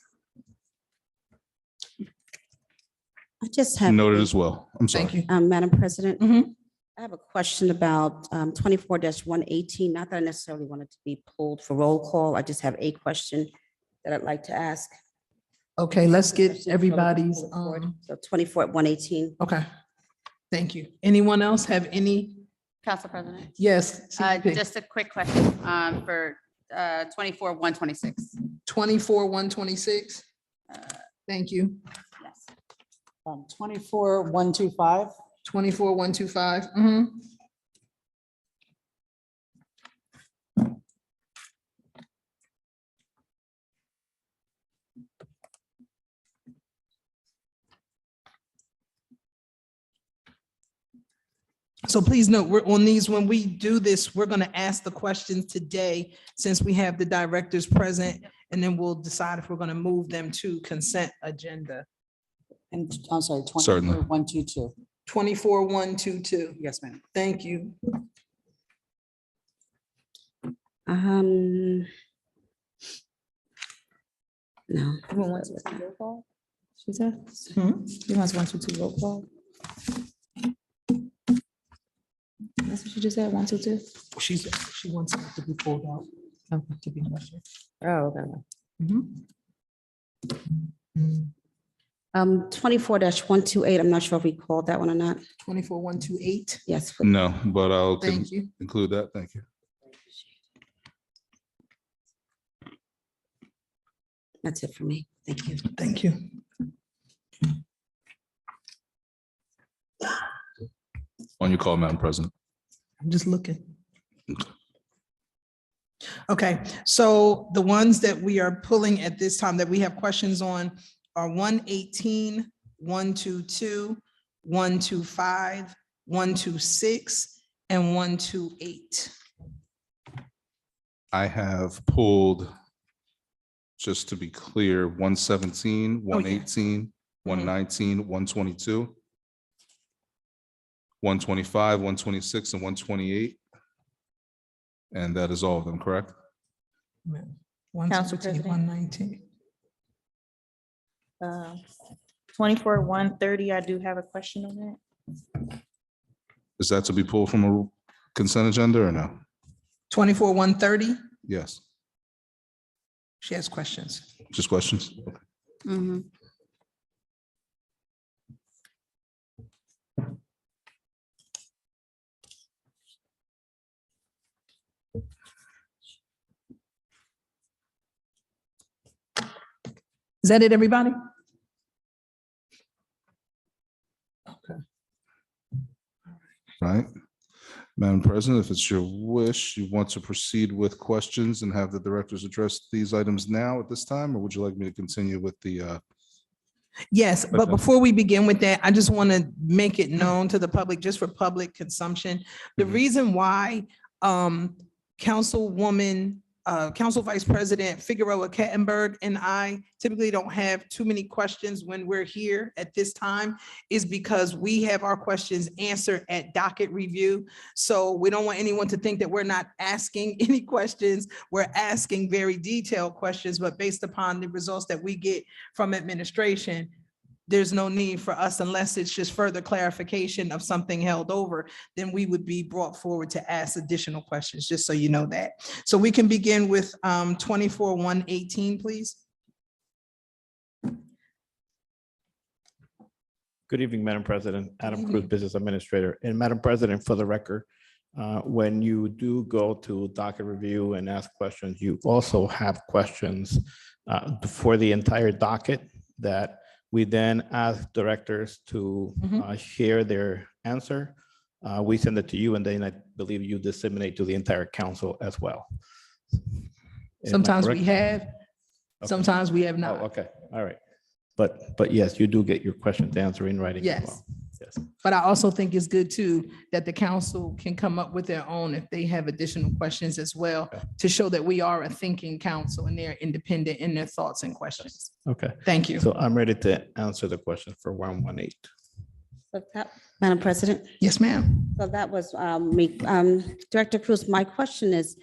S9: I just have.
S2: Noted as well. I'm sorry.
S1: Thank you.
S9: Madam President,
S1: Mhm.
S9: I have a question about 24-118. Not that I necessarily want it to be pulled for roll call. I just have a question that I'd like to ask.
S1: Okay, let's get everybody's,
S9: So 24-118.
S1: okay. Thank you. Anyone else have any?
S11: Council President.
S1: Yes. CP.
S11: Just a quick question for 24-126.
S1: 24-126. Thank you.
S11: Yes.
S12: 24-125.
S1: 24-125. So please note, we're on these, when we do this, we're going to ask the questions today since we have the directors present, and then we'll decide if we're going to move them to consent agenda.
S12: And I'm sorry,
S2: Certainly.
S12: 24-122.
S1: 24-122.
S12: Yes, ma'am.
S1: Thank you.
S9: No.
S8: You want 122 roll call? She said. You want 122 roll call? That's what you just said, 122?
S1: She wants it to be pulled out. To be questioned.
S8: Oh, okay.
S1: Mhm.
S9: 24-128, I'm not sure if we called that one or not.
S1: 24128.
S9: Yes, please.
S2: No, but I'll
S1: Thank you.
S2: include that. Thank you.
S9: That's it for me. Thank you.
S1: Thank you.
S2: On your call, Madam President.
S1: I'm just looking. Okay, so the ones that we are pulling at this time that we have questions on are 118, 122, 125, 126, and 128.
S2: I have pulled, just to be clear, 117, 118, 119, 122, 125, 126, and 128. And that is all of them, correct?
S1: 117, 119.
S8: 24, 130, I do have a question on that.
S2: Is that to be pulled from a consent agenda or no?
S1: 24, 130.
S2: Yes,
S1: She has questions.
S2: just questions? Okay.
S11: Mhm.
S1: Is that it, everybody? Okay.
S2: Right. Madam President, if it's your wish, you want to proceed with questions and have the directors address these items now at this time, or would you like me to continue with the,
S1: Yes, but
S2: Okay.
S1: before we begin with that, I just want to make it known to the public, just for public consumption. The
S2: Mhm.
S1: reason why Councilwoman, Council Vice President Figueroa Kettenberg and I typically don't have too many questions when we're here at this time is because we have our questions answered at docket review. So we don't want anyone to think that we're not asking any questions. We're asking very detailed questions, but based upon the results that we get from administration, there's no need for us, unless it's just further clarification of something held over, then we would be brought forward to ask additional questions, just so you know that. So we can begin with 24-118, please.
S6: Good evening, Madam President, Adam Cruz,
S1: evening.
S6: Business Administrator. And Madam President, for the record, when you do go to docket review and ask questions, you also have questions for the entire docket that we then ask directors to share their answer. We send it to you, and then I believe you disseminate to the entire council as well. Am I
S1: Sometimes we
S6: correct?
S1: have,
S6: Okay.
S1: sometimes we have
S6: Oh,
S1: not.
S6: okay, all right. But yes, you do get your questions answered in writing as
S1: Yes.
S6: well. Yes.
S1: But I also think it's good too, that the council can come up with their own if they have additional questions as well, to show that we are a thinking council and they're independent in their thoughts and questions.
S6: Okay,
S1: Thank you.
S6: so I'm ready to answer the question for 118.
S9: So that- Madam President,
S1: Yes, ma'am.
S9: so that was me. Director Cruz, my question is,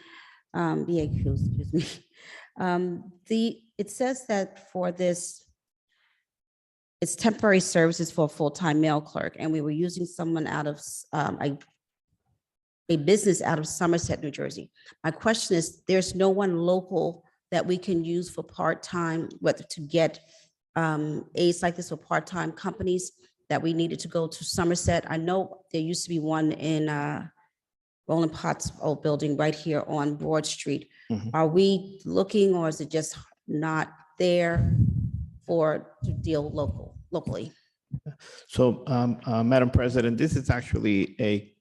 S9: BA Cruz, excuse me. It says that for this, it's temporary services for a full-time mail clerk, and we were using someone out of a business out of Somerset, New Jersey. My question is, there's no one local that we can use for part-time, whether to get aids like this for part-time companies that we needed to go to Somerset? I know there used to be one in Roland Potts' old building right here on Broad Street.
S6: Mhm.
S9: Are we looking, or is it just not there to deal locally?
S6: So, Madam President, this is actually a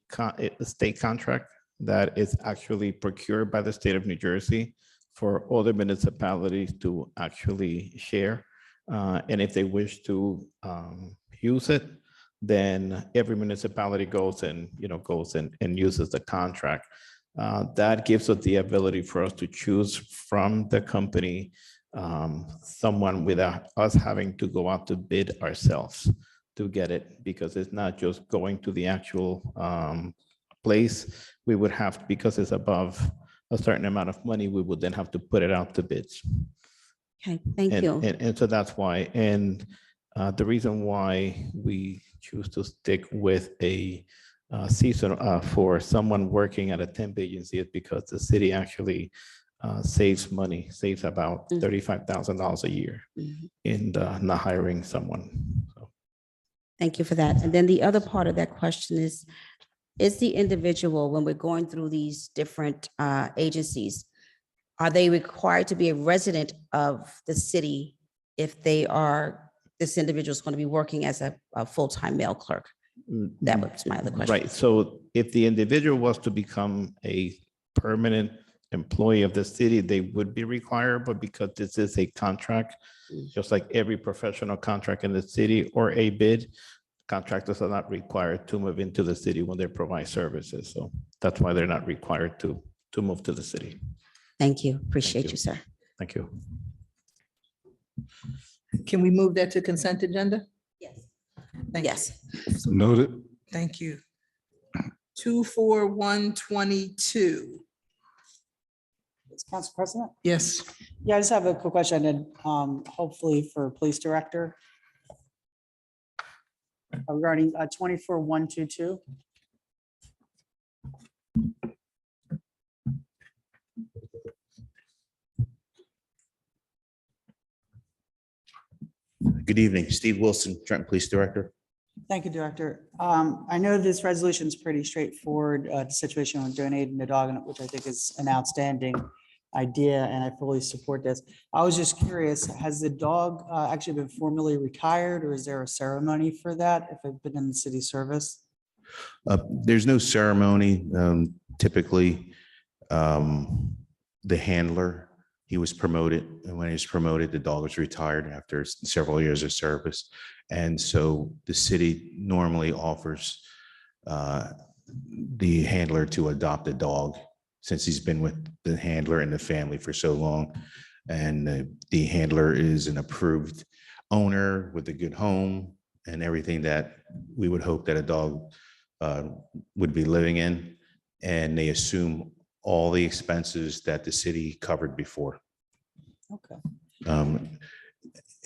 S6: state contract that is actually procured by the state of New Jersey for other municipalities to actually share. And if they wish to use it, then every municipality goes and uses the contract. That gives us the ability for us to choose from the company someone without us having to go out to bid ourselves to get it, because it's not just going to the actual place. We would have, because it's above a certain amount of money, we would then have to put it out to bids.
S9: Okay, thank
S6: And-
S9: you.
S6: And so that's why, and the reason why we choose to stick with a season for someone working at a temp agency is because the city actually saves money, saves about
S9: Mhm.
S6: $35,000 a year
S9: Mhm.
S6: in not hiring someone. So,
S9: Thank you for that. And then the other part of that question is the individual, when we're going through these different agencies, are they required to be a resident of the city if this individual is going to be working as a full-time mail clerk? That was my other question.
S6: Right, so if the individual was to become a permanent employee of the city, they would be required, but because this is a contract, just like every professional contract in the city or a bid, contractors are not required to move into the city when they provide services. So that's why they're not required to move to the city.
S9: Thank you. Appreciate you, sir.
S6: Thank you.
S1: Can we move that to consent agenda?
S9: Yes.
S1: Thank you.
S9: Yes.
S2: Noted.
S1: Thank you. 24122.
S12: Council President?
S1: Yes.
S12: Yeah, I just have a quick question and hopefully for Police Director. Regarding 24122.
S14: Good evening, Steve Wilson, Trenton Police Director.
S12: Thank you, Director. I know this resolution is pretty straightforward, the situation with donating the dog, which I think is an outstanding idea, and I fully support this. I was just curious, has the dog actually been formally retired, or is there a ceremony for that if it's been in the city service?
S14: There's no ceremony. Typically, the handler, he was promoted, and when he was promoted, the dog was retired after several years of service. And so the city normally offers the handler to adopt a dog since he's been with the handler and the family for so long. And the handler is an approved owner with a good home and everything that we would hope that a dog would be living in. And they assume all the expenses that the city covered before.
S12: Okay.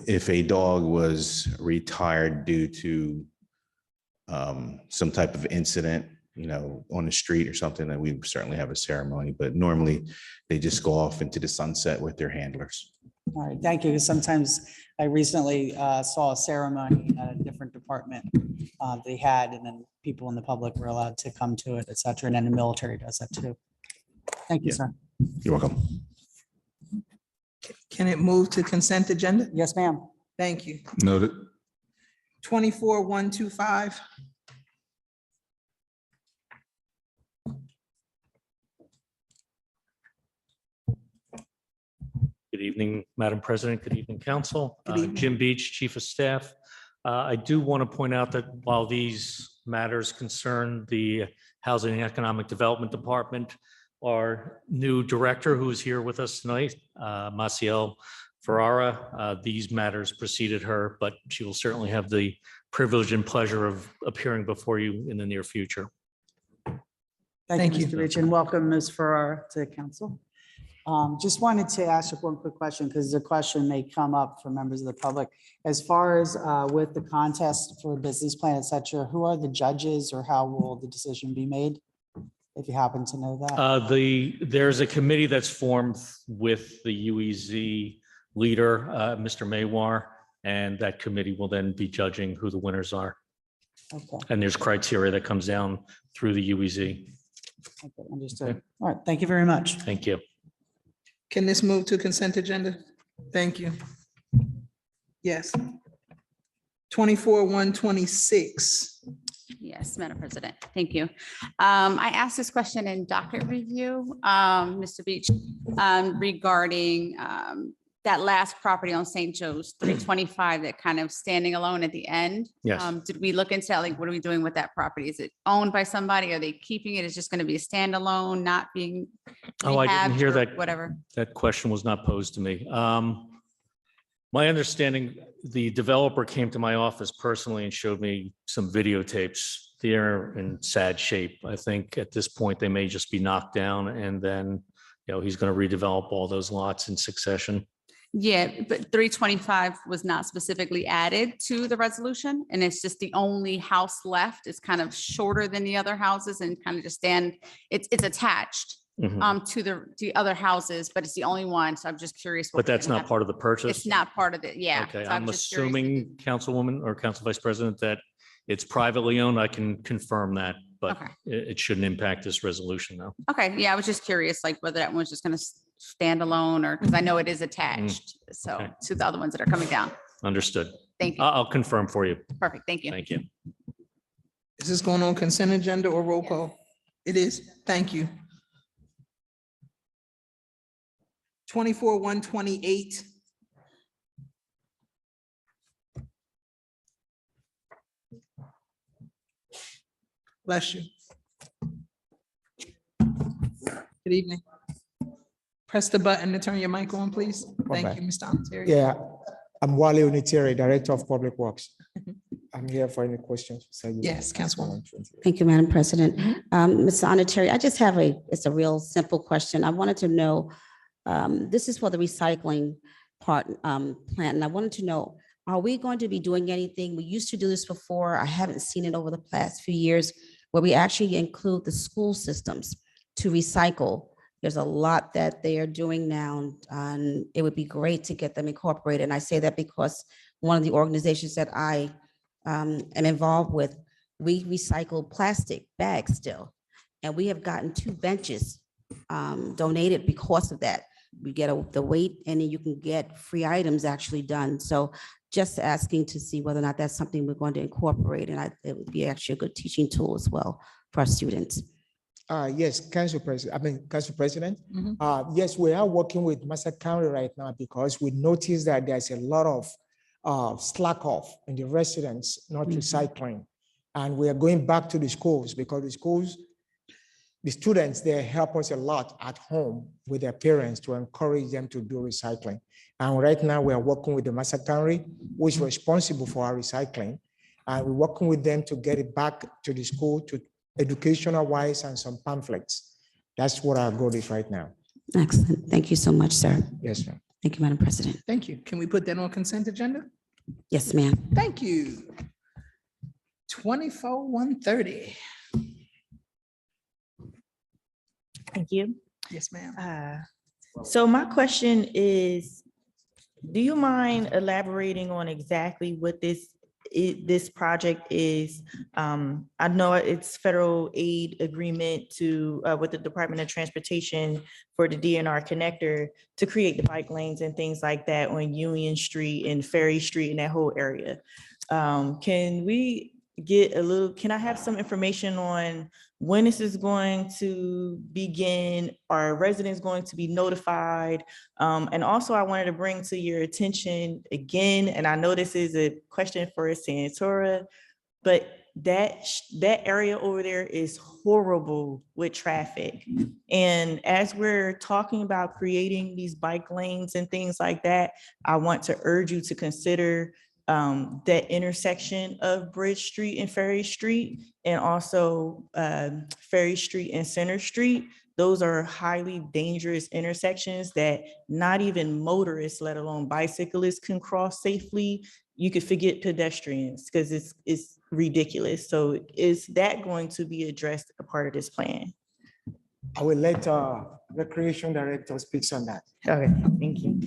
S14: If a dog was retired due to some type of incident, on the street or something, then we certainly have a ceremony, but normally they just go off into the sunset with their handlers.
S12: All right, thank you. Because sometimes I recently saw a ceremony at a different department they had, and then people in the public were allowed to come to it, et cetera. And then the military does that too. Thank you,
S14: Yeah.
S12: sir.
S14: You're welcome.
S1: Can it move to consent agenda?
S12: Yes, ma'am.
S1: Thank you.
S2: Noted.
S1: 24125.
S15: Good evening, Madam President. Good evening, Council.
S1: Good evening.
S15: Jim Beach, Chief of Staff. I do want to point out that while these matters concern the Housing and Economic Development Department, our new director who is here with us tonight, Maciel Ferrara, these matters preceded her, but she will certainly have the privilege and pleasure of appearing before you in the near future.
S12: Thank you, Mr. Rich, and welcome, Ms. Farrar, to the council. Just wanted to ask you one quick question, because the question may come up for members of the public. As far as with the contest for a business plan, et cetera, who are the judges, or how will the decision be made? If you happen to know that.
S15: There's a committee that's formed with the UEZ leader, Mr. Maywar, and that committee will then be judging who the winners are.
S12: Okay,
S15: And there's criteria that comes down through the UEZ.
S12: okay, understood. All right, thank you very much.
S15: Thank you.
S1: Can this move to consent agenda? Thank you. Yes. 24126.
S11: Yes, Madam President, thank you. I asked this question in docket review, Mr. Beach, regarding that last property on St. Joe's, 325, that kind of standing alone at the end.
S15: Yes.
S11: Did we look into that? Like, what are we doing with that property? Is it owned by somebody? Are they keeping it? It's just going to be a standalone, not being
S15: Oh, I didn't
S11: rehabbed
S15: hear
S11: or
S15: that.
S11: whatever?
S15: That question was not posed to me. My understanding, the developer came to my office personally and showed me some videotapes. They're in sad shape. I think at this point, they may just be knocked down, and then, he's going to redevelop all those lots in succession.
S11: Yeah, but 325 was not specifically added to the resolution, and it's just the only house left. It's kind of shorter than the other houses and kind of just it's attached.
S15: Mhm.
S11: to the other houses, but it's the only one. So I'm just curious. what
S15: But
S11: we're
S15: that's
S11: gonna
S15: not
S11: have.
S15: part of the purchase?
S11: It's not part of it. Yeah.
S15: Okay,
S11: So
S15: I'm
S11: just curious if
S15: assuming, Councilwoman or Council Vice President, that it's privately owned. I can confirm that, but
S11: Okay.
S15: it shouldn't impact this resolution, though.
S11: Okay, yeah, I was just curious, like whether that one was just gonna stand alone or, because I know it is attached, so
S15: okay.
S11: to the other ones that are coming down.
S15: Understood.
S11: Thank you.
S15: I'll confirm for you.
S11: Perfect, thank you.
S15: Thank you.
S1: Is this going on consent agenda or roll call? It is. Thank you. 24-128. Bless you. Good evening. Press the button to turn your mic on, please. Thank
S16: Okay.
S1: you, Mr. Ontario.
S16: Yeah, I'm Wale Unitary, Director of Public Works. I'm here for any questions.
S1: Yes, Councilwoman.
S9: Thank you, Madam President. Ms. Onitary, I just have it's a real simple question. I wanted to know, this is for the recycling part plant, and I wanted to know, are we going to be doing anything? We used to do this before. I haven't seen it over the past few years, where we actually include the school systems to recycle. There's a lot that they are doing now, and it would be great to get them incorporated. And I say that because one of the organizations that I am involved with, we recycle plastic bags still. And we have gotten 2 benches donated because of that. We get the weight, and then you can get free items actually done. So just asking to see whether or not that's something we're going to incorporate, and it would be actually a good teaching tool as well for our students.
S16: Yes, Council President. Yes, we are working with Mercer County right now because we noticed that there's a lot of slack off in the residents not recycling. And we are going back to the schools because the students, they help us a lot at home with their parents to encourage them to do recycling. And right now we are working with the Mercer County, which is responsible for our recycling. And we're working with them to get it back to the school to educational wise and some pamphlets. That's what our goal is right now.
S9: Excellent. Thank you so much, sir.
S16: Yes, ma'am.
S9: Thank you, Madam President.
S1: Thank you. Can we put that on consent agenda?
S9: Yes, ma'am.
S1: Thank you. 24-130.
S8: Thank you.
S1: Yes, ma'am.
S8: So my question is, do you mind elaborating on exactly what this project is? I know it's federal aid agreement with the Department of Transportation for the DNR connector to create the bike lanes and things like that on Union Street and Ferry Street and that whole area. Can we get can I have some information on when this is going to begin? Are residents going to be notified? And also I wanted to bring to your attention again, and I know this is a question for Santora, but that area over there is horrible with traffic. And as we're talking about creating these bike lanes and things like that, I want to urge you to consider that intersection of Bridge Street and Ferry Street, and also Ferry Street and Center Street. Those are highly dangerous intersections that not even motorists, let alone bicyclists, can cross safely. You could forget pedestrians because it's ridiculous. So is that going to be addressed a part of this plan?
S16: I will let Recreation Director speak on that.
S8: Okay, thank you.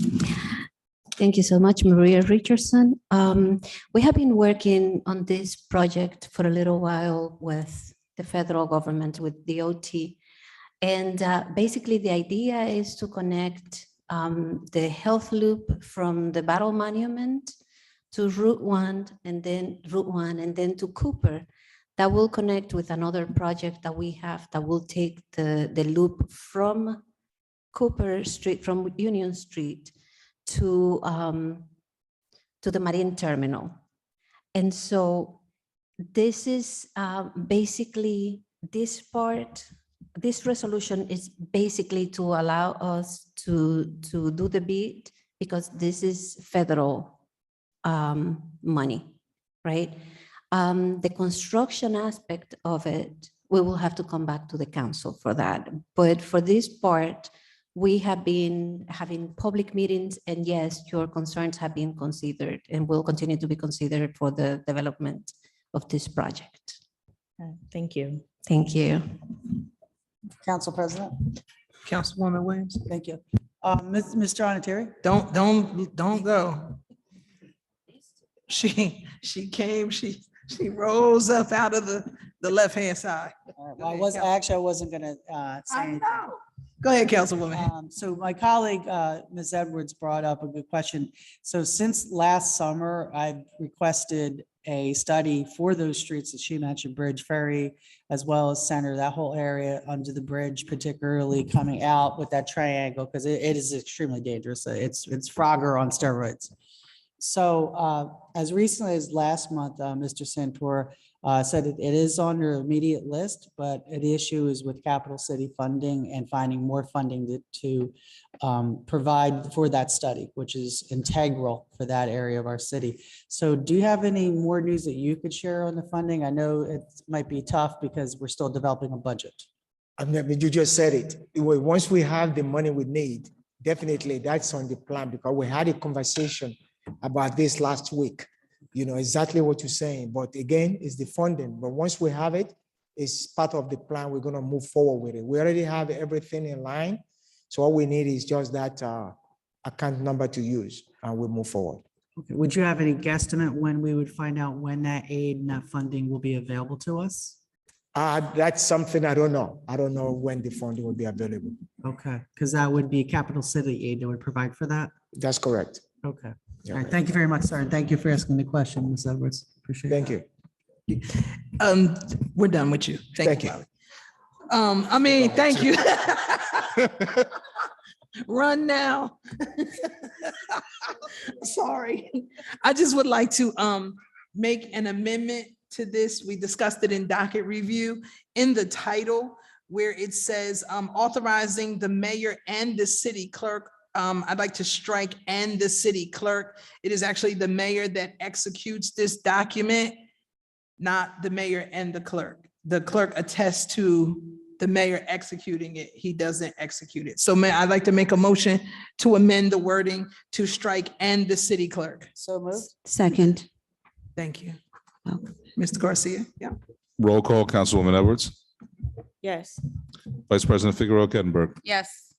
S17: Thank you so much, Maria Richardson. We have been working on this project for a little while with the federal government, with DOT. And basically the idea is to connect the health loop from the Battle Monument to Route 1 and then to Cooper. That will connect with another project that we have that will take the loop from Cooper Street, from Union Street to the Marine Terminal. And so this is basically this resolution is basically to allow us to do the bid, because this is federal money, right? The construction aspect of it, we will have to come back to the council for that. But for this part, we have been having public meetings, and yes, your concerns have been considered and will continue to be considered for the development of this project.
S8: Thank you.
S17: Thank you.
S12: Council President.
S1: Councilwoman Williams.
S12: Thank you. Mr. Onetary?
S1: Don't go. She came, she rose up out of the left-hand side.
S12: Well, I wasn't gonna say anything.
S1: Go ahead, Councilwoman.
S12: So my colleague, Ms. Edwards brought up a good question. So since last summer, I've requested a study for those streets that she mentioned, Bridge, Ferry, as well as Center, that whole area under the bridge, particularly coming out with that triangle, because it is extremely dangerous. It's Frogger on steroids. So as recently as last month, Mr. Santor said it is on your immediate list, but the issue is with capital city funding and finding more funding to provide for that study, which is integral for that area of our city. So do you have any more news that you could share on the funding? I know it might be tough because we're still developing a budget.
S16: I mean, you just said it. Once we have the money we need, definitely that's on the plan, because we had a conversation about this last week. You know exactly what you're saying, but again, it's the funding. But once we have it, it's part of the plan. We're gonna move forward with it. We already have everything in line. So all we need is just that account number to use, and we'll move forward.
S12: Okay. Would you have any guesstimate when we would find out when that aid and that funding will be available to us?
S16: That's something I don't know. I don't know when the funding will be available.
S12: Okay, because that would be capital city aid that would provide for that?
S16: That's correct.
S12: Okay.
S16: Yeah.
S12: All right, thank you very much, sir. And thank you for asking the question, Ms. Edwards. Appreciate it.
S16: Thank you.
S1: We're done with you.
S16: Thank you.
S1: Thank you. Run now. Sorry. I just would like to make an amendment to this. We discussed it in docket review. In the title where it says authorizing the mayor and the city clerk, I'd like to strike "and the city clerk." It is actually the mayor that executes this document, not the mayor and the clerk. The clerk attests to the mayor executing it. He doesn't execute it. So I'd like to make a motion to amend the wording to strike "and the city clerk."
S12: So moved.
S17: Second.
S1: Thank you. Mr. Garcia, yeah.
S2: Roll call, Councilwoman Edwards,
S8: Yes.
S2: Vice President Figueroa Kettner,
S11: Yes.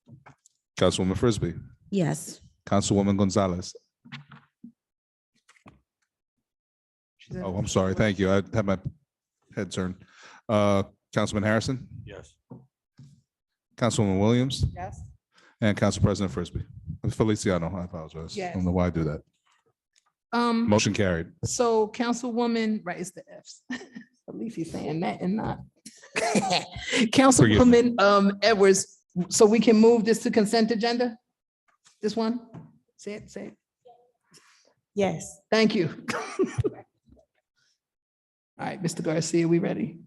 S2: Councilwoman Frisbee,
S9: Yes.
S2: Councilwoman Gonzalez. Oh, I'm sorry. Thank you. I had my head turned. Councilman Harrison,
S15: Yes.
S2: Councilwoman Williams,
S12: Yes.
S2: and Council President Frisbee. Feliciano, I apologize. I
S1: Yes.
S2: don't know why I do that. Motion carried.
S1: So Councilwoman, right, it's the Fs. At least he's saying that and not. Councilwoman Edwards, so we can move this to consent agenda? This one? Say it.
S8: Yes.
S1: Thank you. All right, Mr. Garcia, we ready?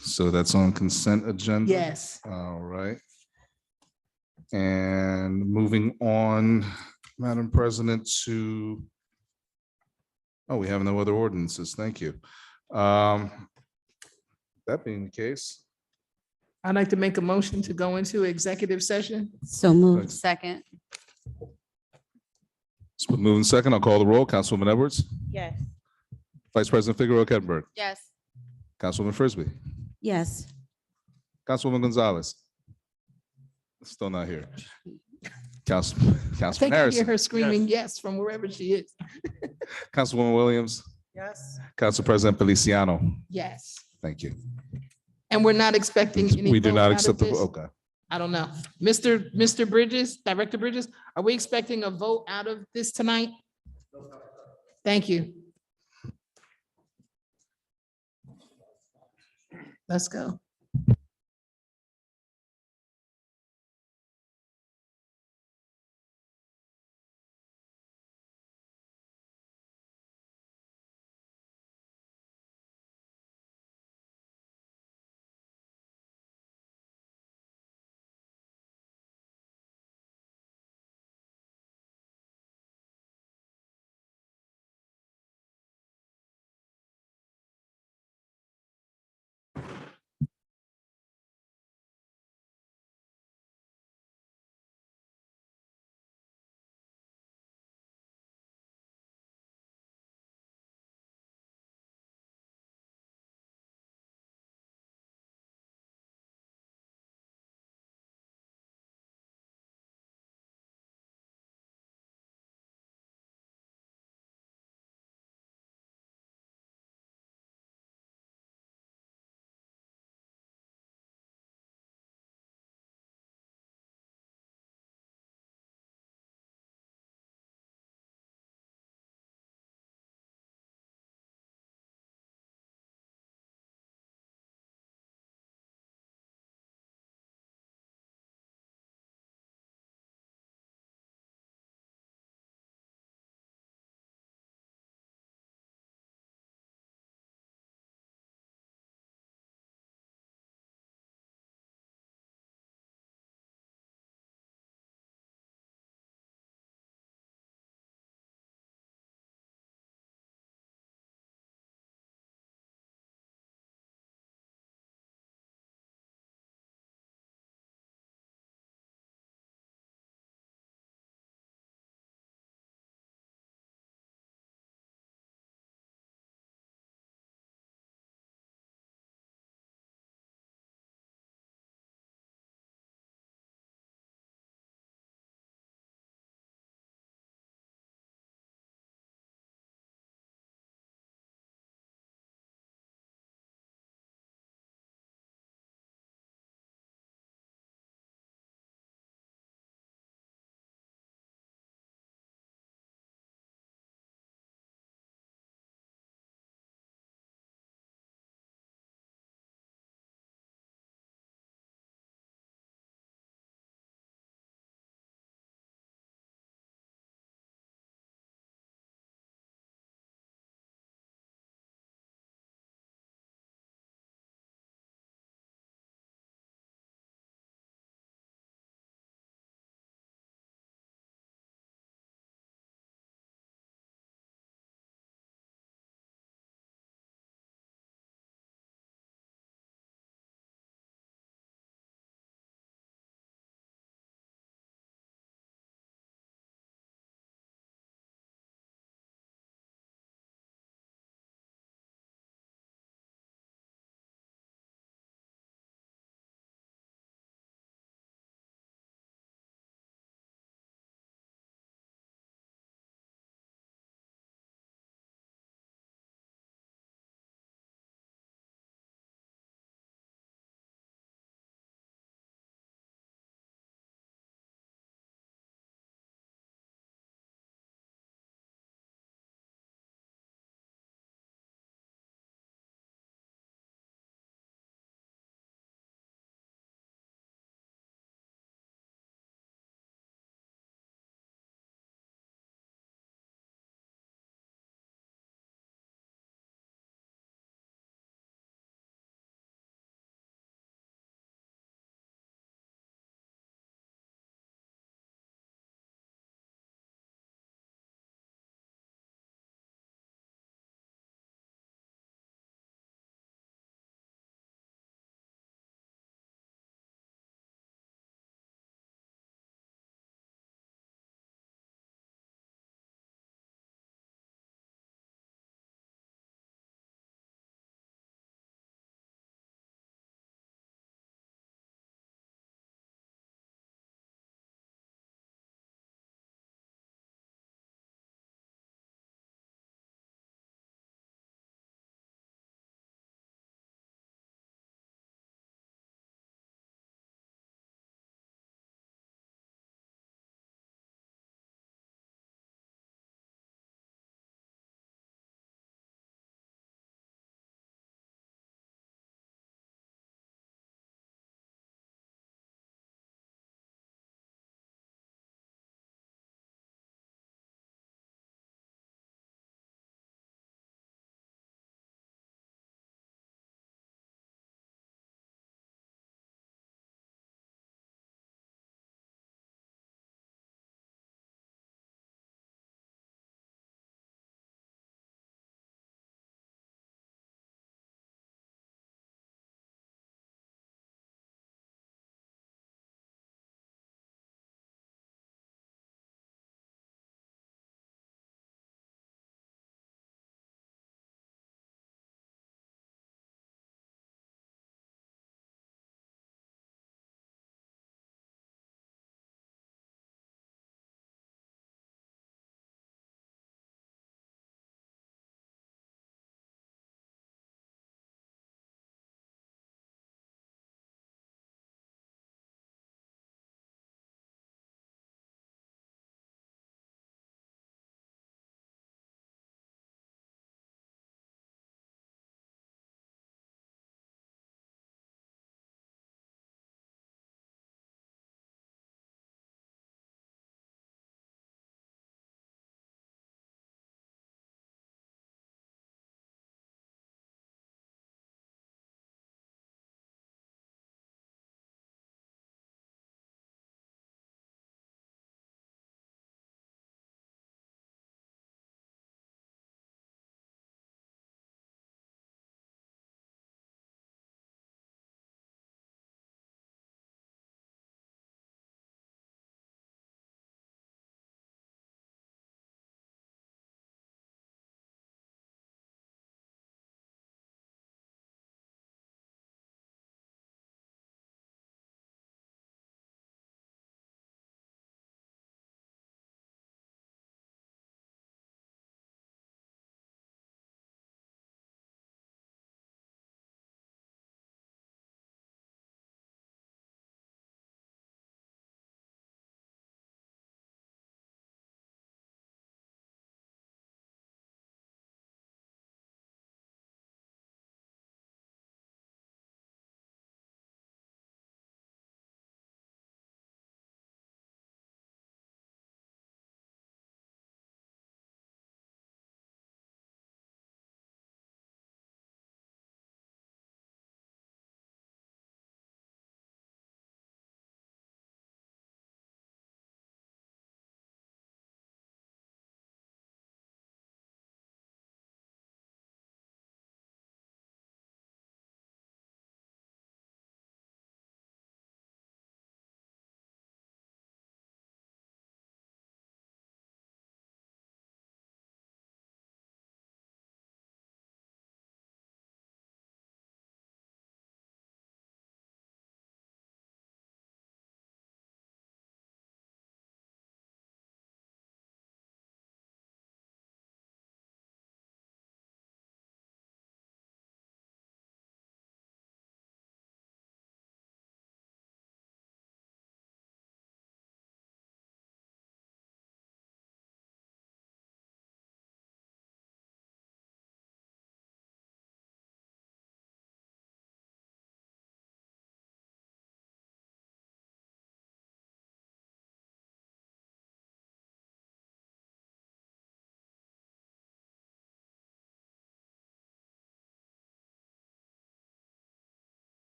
S2: So that's on consent agenda?
S1: Yes.
S2: All right. And moving on, Madam President, to, oh, we have no other ordinances. Thank you. That being the case.
S1: I'd like to make a motion to go into executive session.
S17: So moved.
S11: Second.
S2: It's been moved and second. I'll call the roll. Councilwoman Edwards,
S8: Yes.
S2: Vice President Figueroa Kettner,
S11: Yes.
S2: Councilwoman Frisbee,
S9: Yes.
S2: Councilwoman Gonzalez. Still not here.
S1: I
S2: Councilman
S1: think I hear
S2: Harrison,
S1: her screaming yes from wherever she is.
S2: Councilwoman Williams,
S12: Yes.
S2: Council President Feliciano.
S1: Yes.
S2: Thank you.
S1: And we're not expecting any.
S2: We do
S1: vote
S2: not
S1: out of
S2: accept the,
S1: this?
S2: okay.
S1: I don't know. Mr. Bridges, Director Bridges, are we expecting a vote out of this tonight? Thank you. Let's go.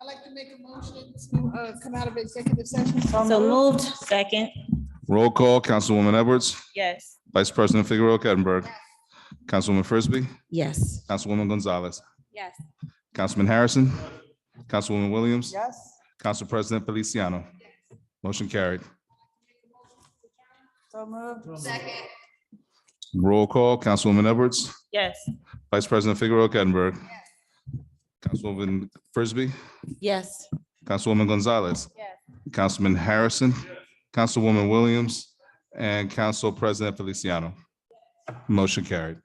S1: I'd like to make a motion to come out of executive session.
S8: So moved. Second.
S2: Roll call, Councilwoman Edwards,
S8: Yes.
S2: Vice President Figueroa Kettner, Councilwoman Frisbee,
S9: Yes.
S2: Councilwoman Gonzalez,
S10: Yes.
S2: Councilman Harrison, Councilwoman Williams,
S12: Yes.
S2: Council President Feliciano. Motion carried.
S12: So moved.
S10: Second.
S2: Roll call, Councilwoman Edwards,
S8: Yes.
S2: Vice President Figueroa Kettner, Councilwoman Frisbee,
S9: Yes.
S2: Councilwoman Gonzalez,
S10: Yes.
S2: Councilman Harrison, Councilwoman Williams, and Council President Feliciano. Motion carried.